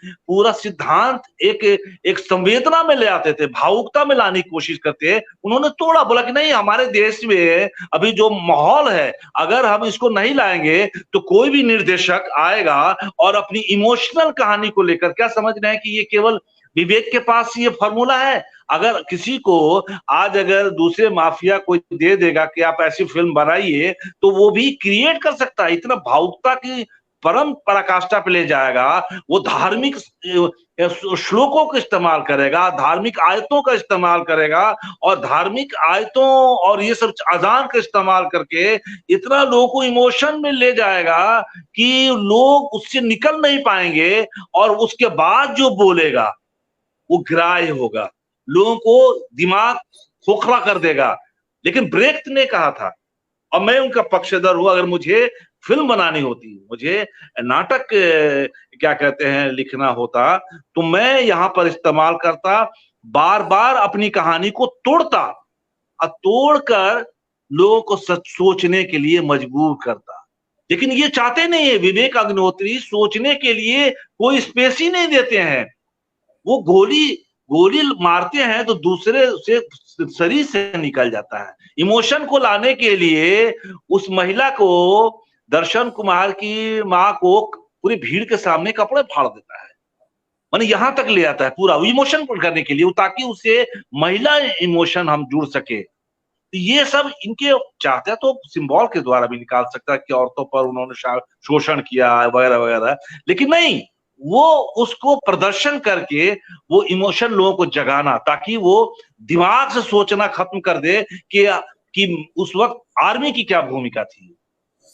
पूरा सिद्धांत एक एक संवेदना में ले आते थे, भावुकता में लाने की कोशिश करते, उन्होंने तोड़ा, बोला कि नहीं, हमारे देश में अभी जो माहौल है, अगर हम इसको नहीं लाएंगे तो कोई भी निर्देशक आएगा और अपनी इमोशनल कहानी को लेकर, क्या समझ रहे हैं कि ये केवल विवेक के पास ये फॉर्मूला है? अगर किसी को आज अगर दूसरे माफिया कोई दे देगा कि आप ऐसी फिल्म बनाइए, तो वो भी क्रिएट कर सकता है, इतना भावुकता की परम पराकाष्ठा पे ले जाएगा। वो धार्मिक श्लोकों का इस्तेमाल करेगा, धार्मिक आयतों का इस्तेमाल करेगा, और धार्मिक आयतों और ये सब अजान का इस्तेमाल करके इतना लोगों को इमोशन में ले जाएगा कि लोग उससे निकल नहीं पाएंगे, और उसके बाद जो बोलेगा वो ग्राह्य होगा, लोगों को दिमाग खोखला कर देगा। लेकिन ब्रेख्त ने कहा था, और मैं उनका पक्षधर हूं, अगर मुझे फिल्म बनानी होती, मुझे नाटक क्या कहते हैं लिखना होता, तो मैं यहाँ पर इस्तेमाल करता, बार बार अपनी कहानी को तोड़ता, और तोड़कर लोगों को सच सोचने के लिए मजबूर करता। लेकिन ये चाहते नहीं है, विवेक अग्निहोत्री सोचने के लिए कोई स्पेस ही नहीं देते हैं। वो गोली मारते हैं तो दूसरे से शरीर से निकल जाता है। इमोशन को लाने के लिए उस महिला को, दर्शन कुमार की माँ को, पूरी भीड़ के सामने कपड़े फाड़ देता है, माने यहां तक ले आता है पूरा इमोशन को करने के लिए, ताकि उससे महिला इमोशन हम जुड़ सके। तो ये सब इनके चाहते हैं, तो सिंबल के द्वारा भी निकाल सकता है कि औरतों पर उन्होंने शोषण किया वगैरह वगैरह, लेकिन नहीं, वो उसको प्रदर्शन करके वो इमोशन लोगों को जगाना, ताकि वो दिमाग से सोचना खत्म कर दे कि उस वक्त आर्मी की क्या भूमिका थी,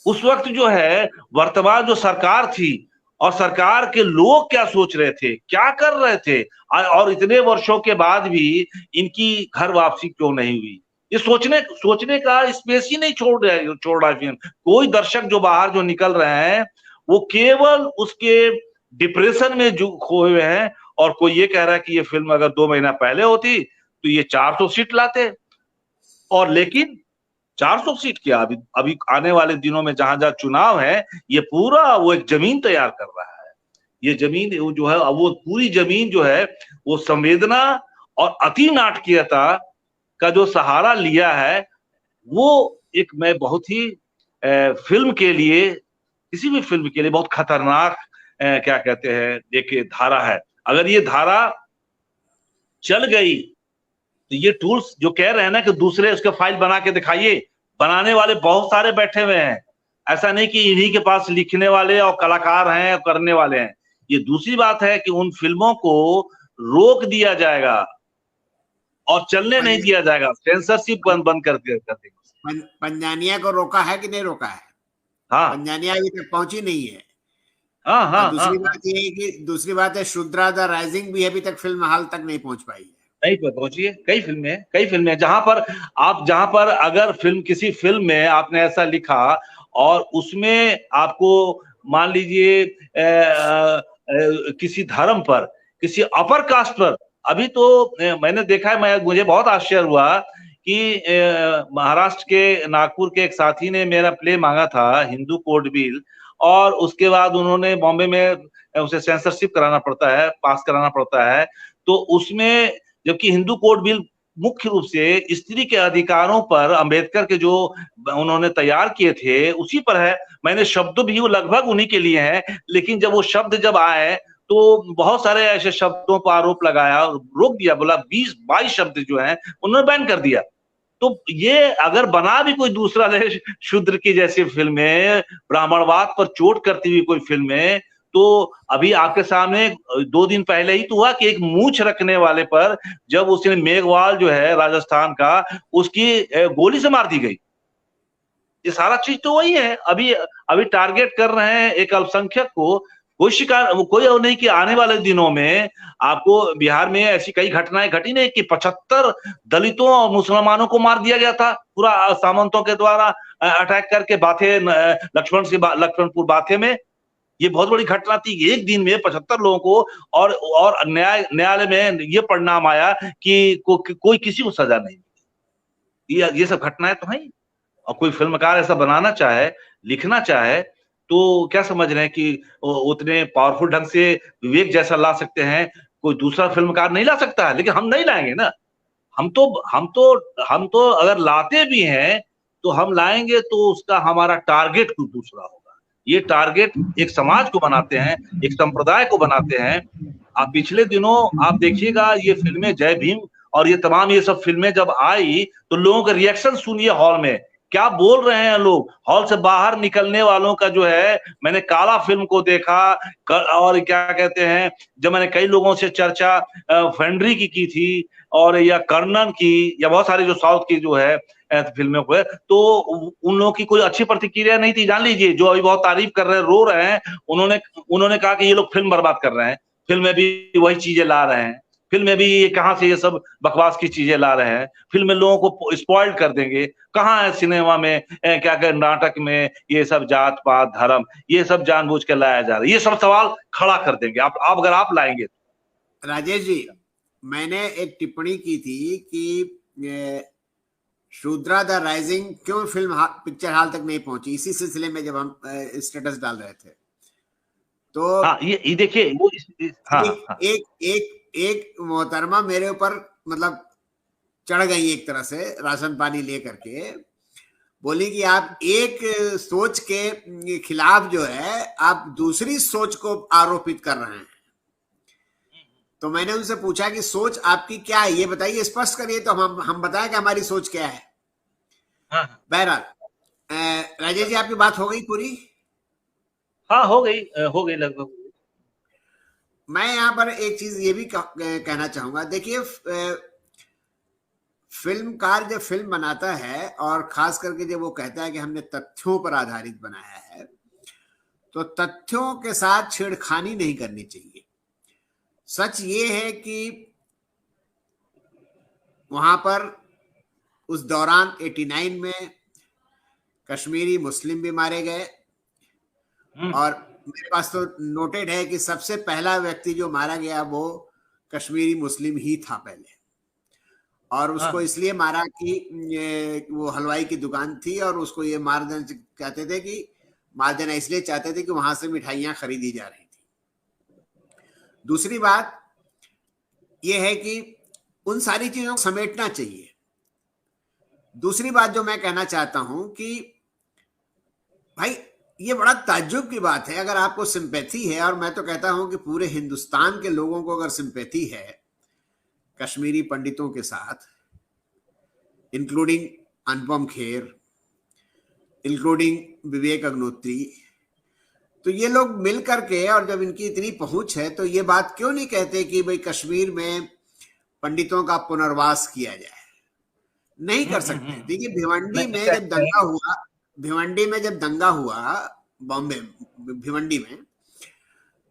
उस वक्त जो है वर्तमान जो सरकार थी और सरकार के लोग क्या सोच रहे थे, क्या कर रहे थे, और इतने वर्षों के बाद भी इनकी घर वापसी क्यों नहीं हुई। ये सोचने का स्पेस ही नहीं छोड़ रहा है फिल्म। कोई दर्शक जो बाहर जो निकल रहे हैं वो केवल उसके डिप्रेशन में जो खोए हुए हैं, और कोई ये कह रहा है कि ये फिल्म अगर 2 महीना पहले होती तो ये 400 सीट लाते, और लेकिन 400 सीट क्या, अभी आने वाले दिनों में जहां जहां चुनाव है, ये पूरा वो एक जमीन तैयार कर रहा है। ये जमीन जो है, वो पूरी जमीन जो है, वो संवेदना और अति नाटकीयता का जो सहारा लिया है, वो एक मैं बहुत ही फिल्म के लिए, किसी भी फिल्म के लिए बहुत खतरनाक क्या कहते हैं एक धारा है। अगर ये धारा चल गई तो ये टूल्स जो कह रहे हैं ना कि दूसरे उसके फाइल बना के दिखाइए, बनाने वाले बहुत सारे बैठे हुए हैं, ऐसा नहीं कि इन्हीं के पास लिखने वाले और कलाकार हैं और करने वाले हैं। ये दूसरी बात है कि उन फिल्मों को रोक दिया जाएगा और चलने नहीं दिया जाएगा, सेंसरशिप बंद कर देगा। पंजानिया को रोका है कि नहीं रोका है? हाँ, पंजानिया अभी तक पहुंची नहीं है। हाँ, दूसरी बात है शुद्रा द राइजिंग भी अभी तक फिल्म हाल तक नहीं पहुंच पाई है। नहीं पहुंची है। कई फिल्में जहां पर अगर किसी फिल्म में आपने ऐसा लिखा और उसमें आपको मान लीजिए किसी धर्म पर, किसी अपर कास्ट पर, अभी तो मैंने देखा है, मुझे बहुत आश्चर्य हुआ कि महाराष्ट्र के नागपुर के एक साथी ने मेरा प्ले मांगा था, हिंदू कोड बिल, और उसके बाद उन्होंने बॉम्बे में उसे सेंसरशिप कराना पड़ता है, पास कराना पड़ता है। तो उसमें जबकि हिंदू कोड बिल मुख्य रूप से स्त्री के अधिकारों पर अंबेडकर के जो उन्होंने तैयार किए थे उसी पर है। मैंने शब्द भी वो लगभग उन्हीं के लिए हैं, लेकिन जब वो शब्द जब आए तो बहुत सारे ऐसे शब्दों पर आरोप लगाया, रोक दिया, बोला 20-22 शब्द जो हैं उन्होंने बैन कर दिया। तो ये अगर बना भी कोई दूसरा देश शूद्र की जैसी फिल्में, ब्राह्मणवाद पर चोट करती हुई कोई फिल्में, तो अभी आपके सामने 2 दिन पहले ही तो हुआ कि एक मूंछ रखने वाले पर जब उसने मेघवाल जो है राजस्थान का, उसकी गोली से मार दी गई। ये सारा चीज तो वही है। अभी टारगेट कर रहे हैं एक अल्पसंख्यक को। कोई और नहीं कि आने वाले दिनों में आपको बिहार में ऐसी कई घटनाएं घटी नहीं कि 75 दलितों और मुसलमानों को मार दिया गया था पूरा सामंतों के द्वारा अटैक करके लक्ष्मणपुर बाथे में। ये बहुत बड़ी घटना थी कि एक दिन में 75 लोगों को, और न्यायालय में ये परिणाम आया कि कोई किसी को सजा नहीं मिली। ये सब घटनाएं तो हैं। और कोई फिल्मकार ऐसा बनाना चाहे, लिखना चाहे, तो क्या समझ रहे हैं कि उतने पावरफुल ढंग से विवेक जैसा ला सकते हैं, कोई दूसरा फिल्मकार नहीं ला सकता है। लेकिन हम नहीं लाएंगे ना। हम तो अगर लाते भी हैं तो हम लाएंगे तो उसका हमारा टारगेट कुछ दूसरा होगा। ये टारगेट एक समाज को बनाते हैं, एक संप्रदाय को बनाते हैं। आप पिछले दिनों आप देखिएगा ये फिल्में जय भीम और ये तमाम ये सब फिल्में जब आई तो लोगों का रिएक्शन सुनिए हॉल में, क्या बोल रहे हैं लोग। हॉल से बाहर निकलने वालों का जो है, मैंने काला फिल्म को देखा और क्या कहते हैं, जब मैंने कई लोगों से चर्चा फेंड्री की थी और या कर्णन की या बहुत सारे जो साउथ की जो है फिल्मों पे, तो उन लोगों की कोई अच्छी प्रतिक्रिया नहीं थी। जान लीजिए जो अभी बहुत तारीफ कर रहे हैं, रो रहे हैं, उन्होंने कहा कि ये लोग फिल्म बर्बाद कर रहे हैं, फिल्म में भी वही चीजें ला रहे हैं, फिल्म में भी ये कहां से ये सब बकवास की चीजें ला रहे हैं, फिल्म में लोगों को स्पॉइल कर देंगे। कहाँ है सिनेमा में क्या क्या नाटक में ये सब जात पात धर्म ये सब जानबूझ के लाया जा रहा है। ये सब सवाल खड़ा कर देंगे आप अगर आप लाएंगे। राजेश जी, मैंने एक टिप्पणी की थी कि शूद्रा द राइजिंग क्यों पिक्चर हाल तक नहीं पहुंची, इसी सिलसिले में जब हम स्टेटस डाल रहे थे तो हाँ ये देखिए वो एक मोहतरमा मेरे ऊपर मतलब चढ़ गई एक तरह से राशन पानी लेकर के, बोली कि आप एक सोच के खिलाफ जो है आप दूसरी सोच को आरोपित कर रहे हैं। तो मैंने उनसे पूछा कि सोच आपकी क्या है, ये बताइए, स्पष्ट करिए, तो हम बताएं कि हमारी सोच क्या है। बहरहाल राजेश जी, आपकी बात हो गई पूरी? हाँ हो गई लगभग। मैं यहाँ पर एक चीज ये भी कहना चाहूंगा। देखिए, फिल्मकार जब फिल्म बनाता है और खास करके जब वो कहता है कि हमने तथ्यों पर आधारित बनाया है, तो तथ्यों के साथ छेड़खानी नहीं करनी चाहिए। सच ये है कि वहां पर उस दौरान 89 में कश्मीरी मुस्लिम भी मारे गए, और मेरे पास तो नोटेड है कि सबसे पहला व्यक्ति जो मारा गया वो कश्मीरी मुस्लिम ही था पहले, और उसको इसलिए मारा कि वो हलवाई की दुकान थी और उसको ये मार देना चाहते थे, कि मार देना इसलिए चाहते थे कि वहां से मिठाइयां खरीदी जा रही थी। दूसरी बात यह है कि उन सारी चीजों को समेटना चाहिए। दूसरी बात जो मैं कहना चाहता हूं कि भाई ये बड़ा ताज्जुब की बात है, अगर आपको सिंपैथी है, और मैं तो कहता हूं कि पूरे हिंदुस्तान के लोगों को अगर सिंपैथी है कश्मीरी पंडितों के साथ, इंक्लूडिंग अनुपम खेर, इंक्लूडिंग विवेक अग्निहोत्री, तो ये लोग मिल करके, और जब इनकी इतनी पहुंच है, तो ये बात क्यों नहीं कहते कि भाई कश्मीर में पंडितों का पुनर्वास किया जाए? नहीं कर सकते। देखिए, भिवंडी में जब दंगा हुआ बॉम्बे भिवंडी में,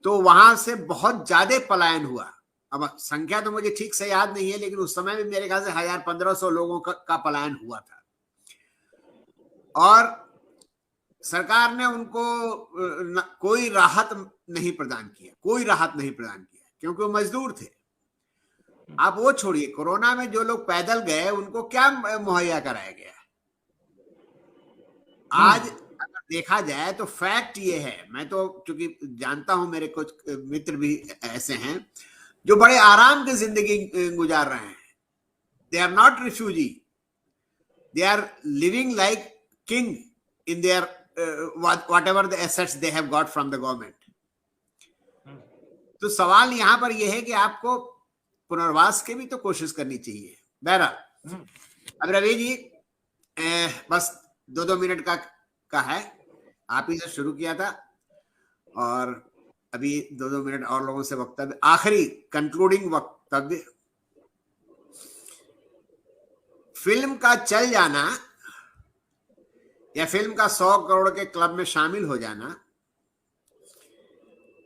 तो वहां से बहुत ज्यादा पलायन हुआ। अब संख्या तो मुझे ठीक से याद नहीं है, लेकिन उस समय भी मेरे ख्याल से 1000-1500 लोगों का पलायन हुआ था, और सरकार ने उनको कोई राहत नहीं प्रदान किया, क्योंकि वो मजदूर थे। आप वो छोड़िए, कोरोना में जो लोग पैदल गए उनको क्या मुहैया कराया गया? आज अगर देखा जाए तो फैक्ट ये है, मैं तो चूंकि जानता हूं, मेरे कुछ मित्र भी ऐसे हैं जो बड़े आराम की जिंदगी गुजार रहे हैं। They are not refugee, they are living like king in their whatever the assets they have got from the government. तो सवाल यहां पर यह है कि आपको पुनर्वास की भी तो कोशिश करनी चाहिए। बहरहाल, अब रवि जी बस 2-2 मिनट का है, आप ही से शुरू किया था, और अभी 2-2 मिनट और लोगों से वक्तव्य, आखिरी कंक्लूडिंग वक्तव्य। फिल्म का चल जाना या फिल्म का 100 करोड़ के क्लब में शामिल हो जाना,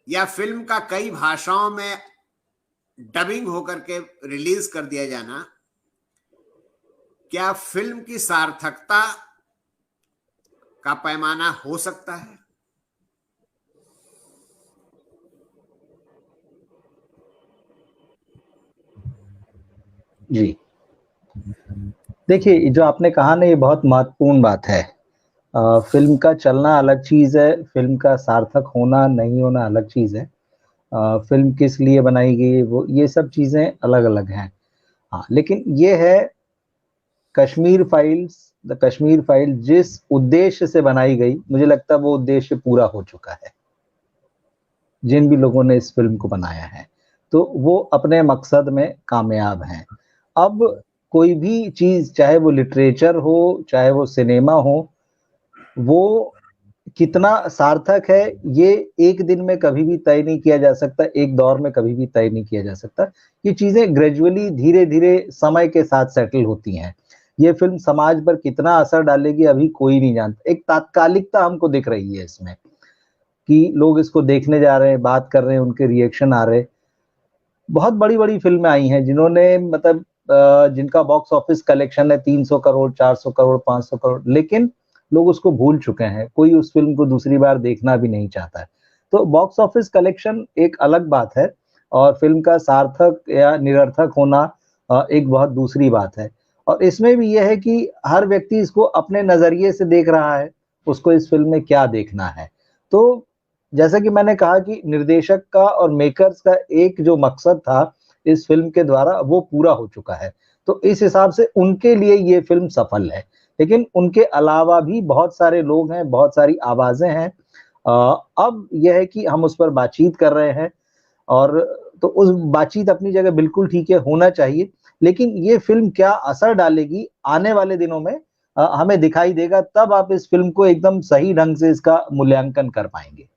या फिल्म का कई भाषाओं में डबिंग होकर के रिलीज कर दिया जाना, क्या फिल्म की सार्थकता का पैमाना हो सकता है? जी, देखिए जो आपने कहा ना, ये बहुत महत्वपूर्ण बात है। फिल्म का चलना अलग चीज़ है, फिल्म का सार्थक होना नहीं होना अलग चीज़ है। फिल्म किस लिए बनाई गई, वो ये सब चीज़ें अलग-अलग हैं। हाँ, लेकिन ये है Kashmir files, the Kashmir file जिस उद्देश्य से बनाई गई, मुझे लगता है वो उद्देश्य पूरा हो चुका है। जिन भी लोगों ने इस फ़िल्म को बनाया है, तो वो अपने मकसद में कामयाब हैं। अब कोई भी चीज़, चाहे वो लिटरेचर हो, चाहे वो सिनेमा हो, वो कितना सार्थक है, ये एक दिन में कभी भी तय नहीं किया जा सकता, एक दौर में कभी भी तय नहीं किया जा सकता। ये चीज़ें ग्रेजुअली धीरे-धीरे समय के साथ सेटल होती हैं। ये फ़िल्म समाज पर कितना असर डालेगी अभी कोई नहीं जानता। एक तात्कालिकता हमको दिख रही है इसमें, कि लोग इसको देखने जा रहे हैं, बात कर रहे हैं, उनके रिएक्शन आ रहे हैं। बहुत बड़ी-बड़ी फ़िल्में आई हैं जिन्होंने मतलब जिनका बॉक्स ऑफिस कलेक्शन है 300 करोड़, 400 करोड़, 500 करोड़, लेकिन लोग उसको भूल चुके हैं। कोई उस फ़िल्म को दूसरी बार देखना भी नहीं चाहता है। तो बॉक्स ऑफिस कलेक्शन एक अलग बात है और फ़िल्म का सार्थक या निरर्थक होना एक बहुत दूसरी बात है। और इसमें भी ये है कि हर व्यक्ति इसको अपने नज़रिए से देख रहा है, उसको इस फ़िल्म में क्या देखना है। तो जैसा कि मैंने कहा कि निर्देशक का और मेकर्स का एक जो मकसद था इस फ़िल्म के द्वारा, वो पूरा हो चुका है। तो इस हिसाब से उनके लिए ये फ़िल्म सफल है। लेकिन उनके अलावा भी बहुत सारे लोग हैं, बहुत सारी आवाज़ें हैं। अब ये है कि हम उस पर बातचीत कर रहे हैं और तो उस बातचीत अपनी जगह बिल्कुल ठीक है, होना चाहिए। लेकिन ये फ़िल्म क्या असर डालेगी आने वाले दिनों में, हमें दिखाई देगा, तब आप इस फ़िल्म को एकदम सही ढंग से इसका मूल्यांकन कर पाएँगे।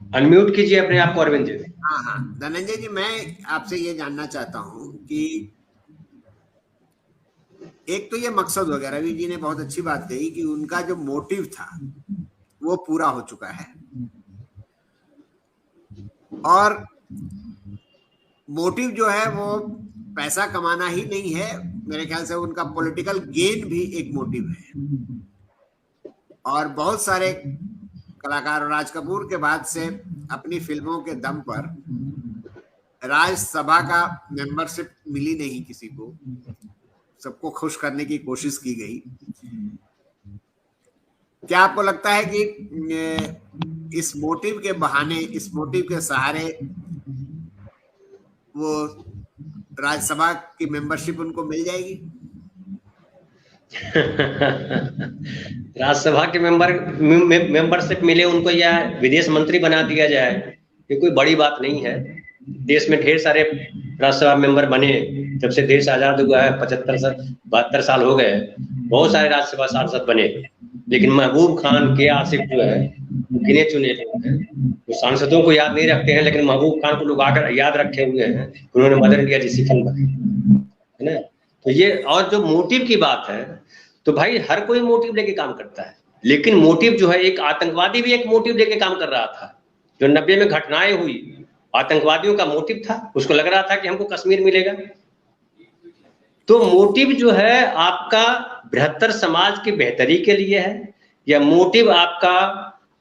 अनम्यूट कीजिए अपने आप को अरविंद जी। हाँ हाँ, धनंजय जी, मैं आपसे ये जानना चाहता हूँ कि एक तो ये मकसद हो गया, रवि जी ने बहुत अच्छी बात कही कि उनका जो मोटिव था वो पूरा हो चुका है, और मोटिव जो है वो पैसा कमाना ही नहीं है, मेरे ख्याल से उनका पॉलिटिकल गेन भी एक मोटिव है। और बहुत सारे कलाकार, राज कपूर के बाद से अपनी फिल्मों के दम पर राज्यसभा का मेंबरशिप मिली नहीं किसी को, सबको खुश करने की कोशिश की गई। क्या आपको लगता है कि इस मोटिव के बहाने, इस मोटिव के सहारे वो राज्यसभा की मेंबरशिप उनको मिल जाएगी? राज्यसभा के मेंबरशिप मिले उनको या विदेश मंत्री बना दिया जाए, ये कोई बड़ी बात नहीं है। देश में ढेर सारे राज्यसभा मेंबर बने, जब से देश आजाद हुआ है 72 साल हो गए, बहुत सारे राज्यसभा सांसद बने, लेकिन महबूब खान के आसिफ जो है गिने चुने लोग हैं। वो सांसदों को याद नहीं रखते हैं, लेकिन महबूब खान को लोग आकर याद रखे हुए हैं, उन्होंने मदर इंडिया जैसी फिल्म बनाई है ना। तो ये, और जो मोटिव की बात है, तो भाई हर कोई मोटिव लेके काम करता है, लेकिन मोटिव जो है, एक आतंकवादी भी एक मोटिव लेके काम कर रहा था। जो 90 में घटनाएं हुई, आतंकवादियों का मोटिव था, उसको लग रहा था कि हमको कश्मीर मिलेगा। तो मोटिव जो है आपका बृहत्तर समाज की बेहतरी के लिए है, या मोटिव आपका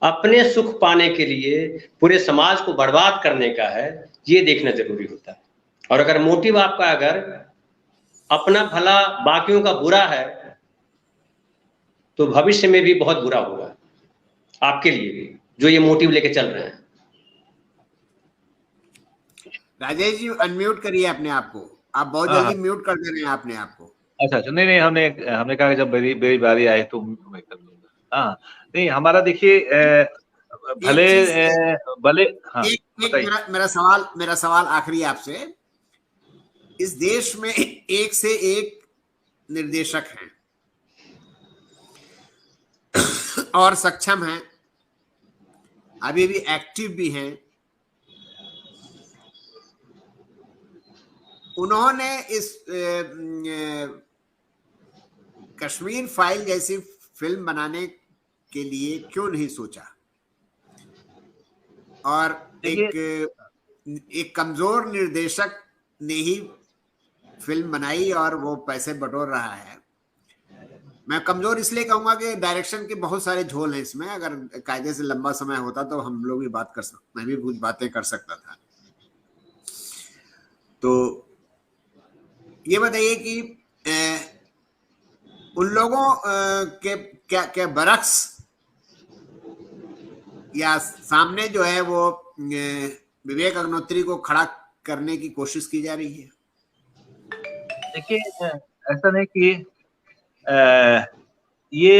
अपने सुख पाने के लिए पूरे समाज को बर्बाद करने का है, ये देखना जरूरी होता है। और अगर मोटिव आपका अगर अपना भला बाकियों का बुरा है, तो भविष्य में भी बहुत बुरा होगा आपके लिए भी, जो ये मोटिव लेके चल रहे हैं। राजेश जी, अनम्यूट करिए अपने आप को, आप बहुत जल्दी म्यूट कर दे रहे हैं अपने आप को। अच्छा अच्छा, नहीं हमने कहा कि जब मेरी बारी आए तो मैं कर लूंगा। हाँ, नहीं हमारा देखिए भले भले, हाँ एक मेरा सवाल आखिरी आपसे, इस देश में एक से एक निर्देशक हैं और सक्षम हैं, अभी भी एक्टिव भी हैं। उन्होंने इस कश्मीर फाइल जैसी फिल्म बनाने के लिए क्यों नहीं सोचा? और एक कमजोर निर्देशक ने ही फिल्म बनाई और वो पैसे बटोर रहा है। मैं कमजोर इसलिए कहूंगा कि डायरेक्शन के बहुत सारे झोल हैं इसमें। अगर कायदे से लंबा समय होता तो हम लोग भी बात कर सकते, मैं भी कुछ बातें कर सकता था। तो ये बताइए कि उन लोगों के क्या क्या बरक्स या सामने जो है वो विवेक अग्निहोत्री को खड़ा करने की कोशिश की जा रही है? देखिए, ऐसा नहीं कि ये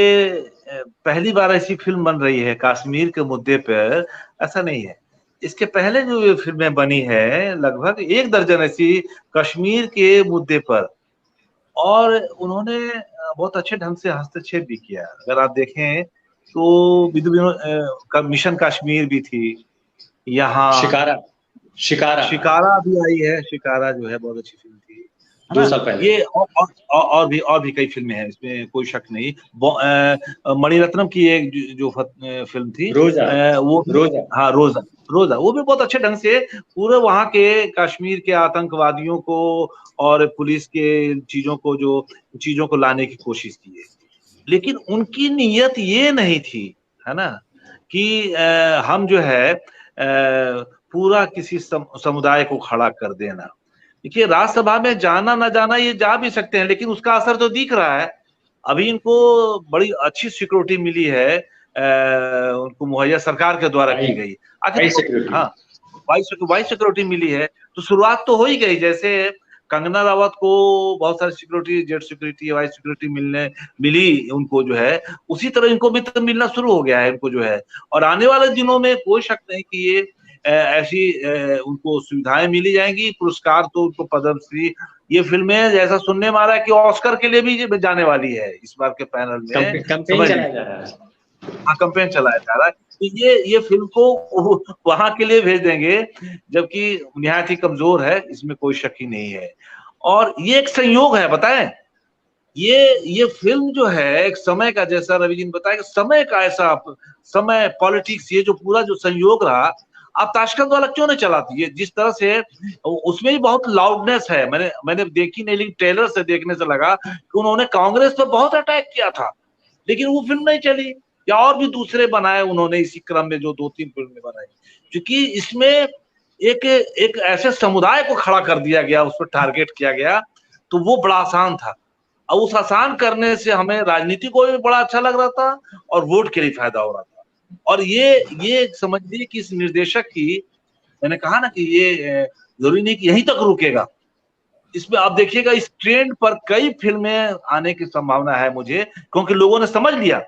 पहली बार ऐसी फिल्म बन रही है कश्मीर के मुद्दे पर, ऐसा नहीं है। इसके पहले जो ये फिल्में बनी है लगभग 1 दर्जन ऐसी कश्मीर के मुद्दे पर, और उन्होंने बहुत अच्छे ढंग से हस्तक्षेप भी किया। अगर आप देखें तो मिशन कश्मीर भी थी, यहाँ शिकारा भी आई है। शिकारा जो है बहुत अच्छी फिल्म थी, 2 साल पहले। ये और भी कई फिल्में हैं, इसमें कोई शक नहीं। मणिरत्नम की एक जो फिल्म थी, रोजा, वो भी बहुत अच्छे ढंग से पूरे वहां के कश्मीर के आतंकवादियों को और पुलिस के चीजों को लाने की कोशिश की है। लेकिन उनकी नीयत ये नहीं थी, है ना, कि हम जो है पूरा किसी समुदाय को खड़ा कर देना। देखिए, राज्यसभा में जाना ना जाना ये जा भी सकते हैं, लेकिन उसका असर तो दिख रहा है। अभी इनको बड़ी अच्छी सिक्योरिटी मिली है, उनको मुहैया सरकार के द्वारा की गई। हाँ, वाइस सिक्योरिटी मिली है, तो शुरुआत तो हो ही गई। जैसे कंगना रावत को बहुत सारी security, Z security, vice security मिली उनको जो है, उसी तरह इनको भी तो मिलना शुरू हो गया है इनको जो है। और आने वाले दिनों में कोई शक नहीं कि ये ऐसी उनको सुविधाएं मिली जाएंगी, पुरस्कार तो उनको पद्मश्री। ये फिल्में जैसा सुनने में आ रहा है कि ऑस्कर के लिए भी जाने वाली है इस बार के पैनल में। कैंपेन चलाया जा रहा है। हाँ, कैंपेन चलाया जा रहा है। तो ये फिल्म को वहां के लिए भेज देंगे, जबकि निहायत ही कमजोर है, इसमें कोई शक ही नहीं है। और ये एक संयोग है, बताएं, ये फिल्म जो है एक समय का, जैसा रवि जी ने बताया कि समय का ऐसा समय, पॉलिटिक्स, ये जो पूरा जो संयोग रहा, आप ताशकंद वाला क्यों नहीं चलाती? ये जिस तरह से उसमें भी बहुत लाउडनेस है, मैंने देखी नहीं, लेकिन ट्रेलर से देखने से लगा कि उन्होंने कांग्रेस पर बहुत अटैक किया था, लेकिन वो फिल्म नहीं चली। या और भी दूसरे बनाए उन्होंने इसी क्रम में, जो 2-3 फिल्में बनाई, क्योंकि इसमें एक ऐसे समुदाय को खड़ा कर दिया गया, उस पर टारगेट किया गया, तो वो बड़ा आसान था। और उस आसान करने से हमें राजनीति को भी बड़ा अच्छा लग रहा था और वोट के लिए फायदा हो रहा था। और ये समझिए कि इस निर्देशक की, मैंने कहा ना कि ये जरूरी नहीं कि यहीं तक रुकेगा, इसमें आप देखिएगा इस ट्रेंड पर कई फिल्में आने की संभावना है मुझे, क्योंकि लोगों ने समझ लिया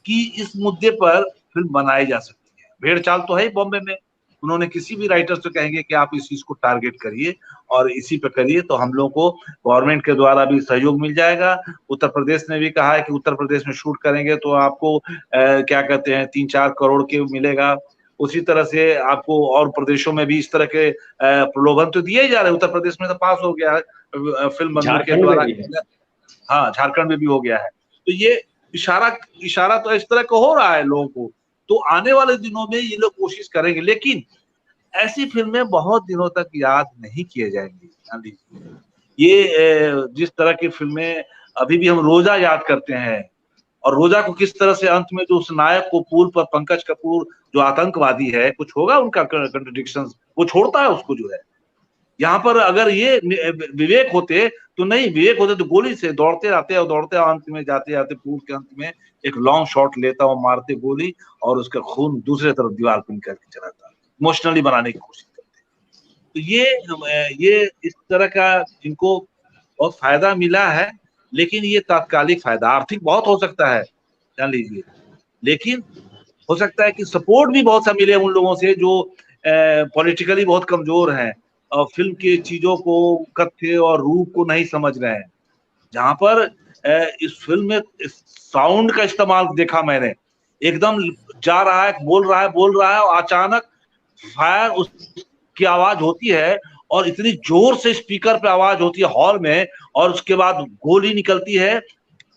कि इस मुद्दे पर फिल्म बनाई जा सकती है। भेड़ चाल तो है बॉम्बे में, उन्होंने किसी भी राइटर से कहेंगे कि आप इस चीज को टारगेट करिए और इसी पे करिए, तो हम लोग को गवर्नमेंट के द्वारा भी सहयोग मिल जाएगा। उत्तर प्रदेश ने भी कहा है कि उत्तर प्रदेश में शूट करेंगे तो आपको क्या कहते हैं 3-4 करोड़ के मिलेगा। उसी तरह से आपको और प्रदेशों में भी इस तरह के प्रलोभन तो दिए ही जा रहे हैं। उत्तर प्रदेश में तो पास हो गया है फिल्म बंधु के द्वारा, हाँ, झारखंड में भी हो गया है। तो ये इशारा तो इस तरह का हो रहा है लोगों को। तो आने वाले दिनों में ये लोग कोशिश करेंगे, लेकिन ऐसी फिल्में बहुत दिनों तक याद नहीं किए जाएंगी। ये जिस तरह की फिल्में अभी भी हम रोजा याद करते हैं, और रोजा को किस तरह से अंत में जो उस नायक को पुल पर, पंकज कपूर जो आतंकवादी है, कुछ होगा उनका कंट्रडिक्शंस, वो छोड़ता है उसको जो है। यहाँ पर अगर ये विवेक होते तो नहीं, विवेक होते तो गोली से दौड़ते आते और दौड़ते अंत में जाते जाते पुल के अंत में एक लॉन्ग शॉट लेता और मारते गोली, और उसका खून दूसरे तरफ दीवार पर निकल के चलाता, इमोशनली बनाने की कोशिश करते। तो ये इस तरह का इनको बहुत फायदा मिला है, लेकिन ये तात्कालिक फायदा, आर्थिक बहुत हो सकता है जान लीजिए, लेकिन हो सकता है कि सपोर्ट भी बहुत सा मिले उन लोगों से जो पॉलिटिकली बहुत कमजोर हैं और फिल्म की चीजों को, कथ्य और रूप को नहीं समझ रहे हैं। जहां पर इस फिल्म में साउंड का इस्तेमाल देखा मैंने, एकदम जा रहा है, बोल रहा है और अचानक फायर उसकी आवाज होती है, और इतनी जोर से स्पीकर पे आवाज होती है हॉल में, और उसके बाद गोली निकलती है,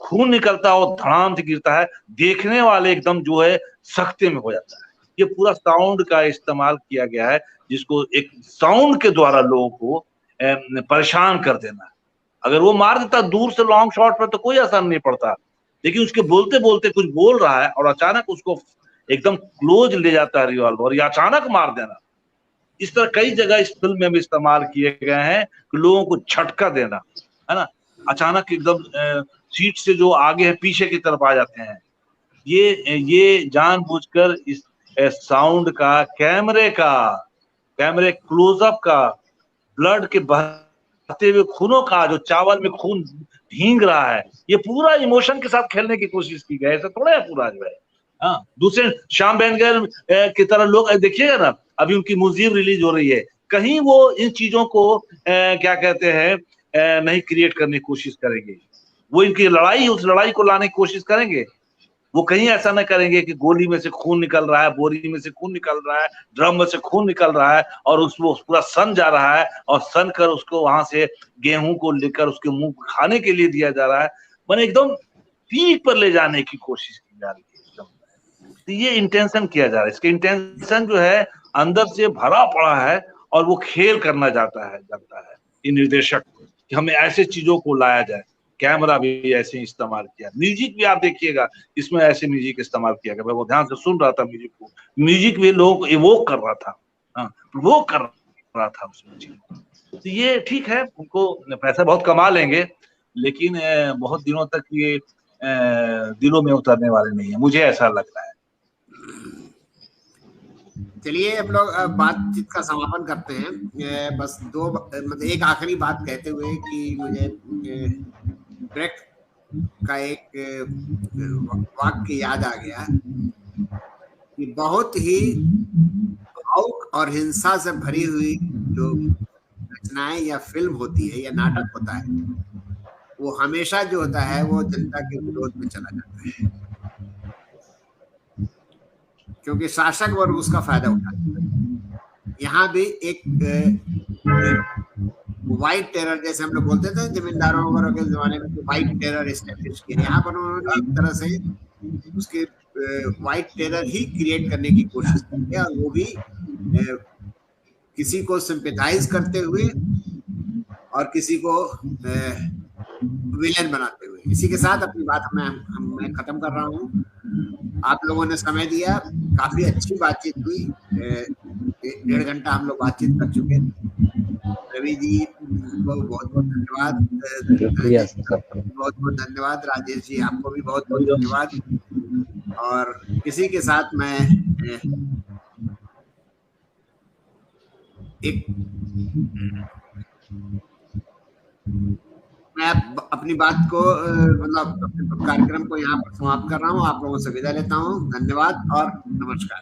खून निकलता है और धड़ाम से गिरता है, देखने वाले एकदम जो है सख्ते में हो जाता है। ये पूरा साउंड का इस्तेमाल किया गया है, जिसको एक साउंड के द्वारा लोगों को परेशान कर देना। अगर वो मार देता दूर से लॉन्ग शॉट पर तो कोई असर नहीं पड़ता, लेकिन उसके बोलते बोलते कुछ बोल रहा है और अचानक उसको एकदम क्लोज ले जाता है रिवॉल्वर, या अचानक मार देना। इस तरह कई जगह इस फिल्म में भी इस्तेमाल किए गए हैं कि लोगों को झटका देना, है ना, अचानक एकदम सीट से जो आगे है पीछे की तरफ आ जाते हैं। ये जानबूझकर इस साउंड का, कैमरे क्लोजअप का, ब्लड के बहते हुए खूनों का, जो चावल में खून भींग रहा है, ये पूरा इमोशन के साथ खेलने की कोशिश की गई है। ऐसा थोड़ा है पूरा जो है। हाँ, दूसरे श्याम बेनेगल की तरह लोग देखिएगा ना, अभी उनकी म्यूजियम रिलीज हो रही है, कहीं वो इन चीजों को क्या कहते हैं नहीं क्रिएट करने की कोशिश करेंगे। वो इनकी लड़ाई, उस लड़ाई को लाने की कोशिश करेंगे। वो कहीं ऐसा नहीं करेंगे कि गोली में से खून निकल रहा है, बोरी में से खून निकल रहा है, ड्रम में से खून निकल रहा है और उसको पूरा सन जा रहा है और सन कर उसको वहां से गेहूं को लेकर उसके मुंह खाने के लिए दिया जा रहा है। मैंने एकदम पीक पर ले जाने की कोशिश की जा रही है एकदम। तो ये इंटेंशन किया जा रहा है। इसके इंटेंशन जो है अंदर से भरा पड़ा है और वो खेल करना जानता है ये निर्देशक कि हमें ऐसे चीजों को लाया जाए। कैमरा भी ऐसे ही इस्तेमाल किया, म्यूजिक भी आप देखिएगा इसमें ऐसे म्यूजिक इस्तेमाल किया गया। मैं वो ध्यान से सुन रहा था म्यूजिक को, म्यूजिक भी लोगों को इवोक कर रहा था, वो कर रहा था उस म्यूजिक को। तो ये ठीक है, उनको पैसा बहुत कमा लेंगे, लेकिन बहुत दिनों तक ये दिलों में उतरने वाले नहीं है, मुझे ऐसा लग रहा है। चलिए अब लोग बातचीत का समापन करते हैं। बस मतलब एक आखिरी बात कहते हुए कि मुझे ब्रेक्ट का एक वाक्य याद आ गया कि बहुत ही भावुक और हिंसा से भरी हुई जो रचनाएं या फिल्म होती है या नाटक होता है, वो हमेशा जो होता है वो जनता के विरोध में चला जाता है, क्योंकि शासक वर्ग उसका फायदा उठाता है। यहाँ भी एक व्हाइट टेरर, जैसे हम लोग बोलते थे जमींदारों वगैरह के जमाने में, व्हाइट टेरर एस्टेब्लिश किया, यहाँ पर उन्होंने एक तरह से उसके व्हाइट टेरर ही क्रिएट करने की कोशिश की है, और वो भी किसी को सिंपैथाइज करते हुए और किसी को विलेन बनाते हुए। इसी के साथ अपनी बात मैं खत्म कर रहा हूँ। आप लोगों ने समय दिया, काफी अच्छी बातचीत हुई, 1.5 घंटा हम लोग बातचीत कर चुके। रवि जी को बहुत बहुत धन्यवाद, बहुत बहुत धन्यवाद। राजेश जी आपको भी बहुत बहुत धन्यवाद। और इसी के साथ मैं अपनी बात को मतलब अपने कार्यक्रम को यहाँ पर समाप्त कर रहा हूँ। आप लोगों से विदा लेता हूँ। धन्यवाद और नमस्कार।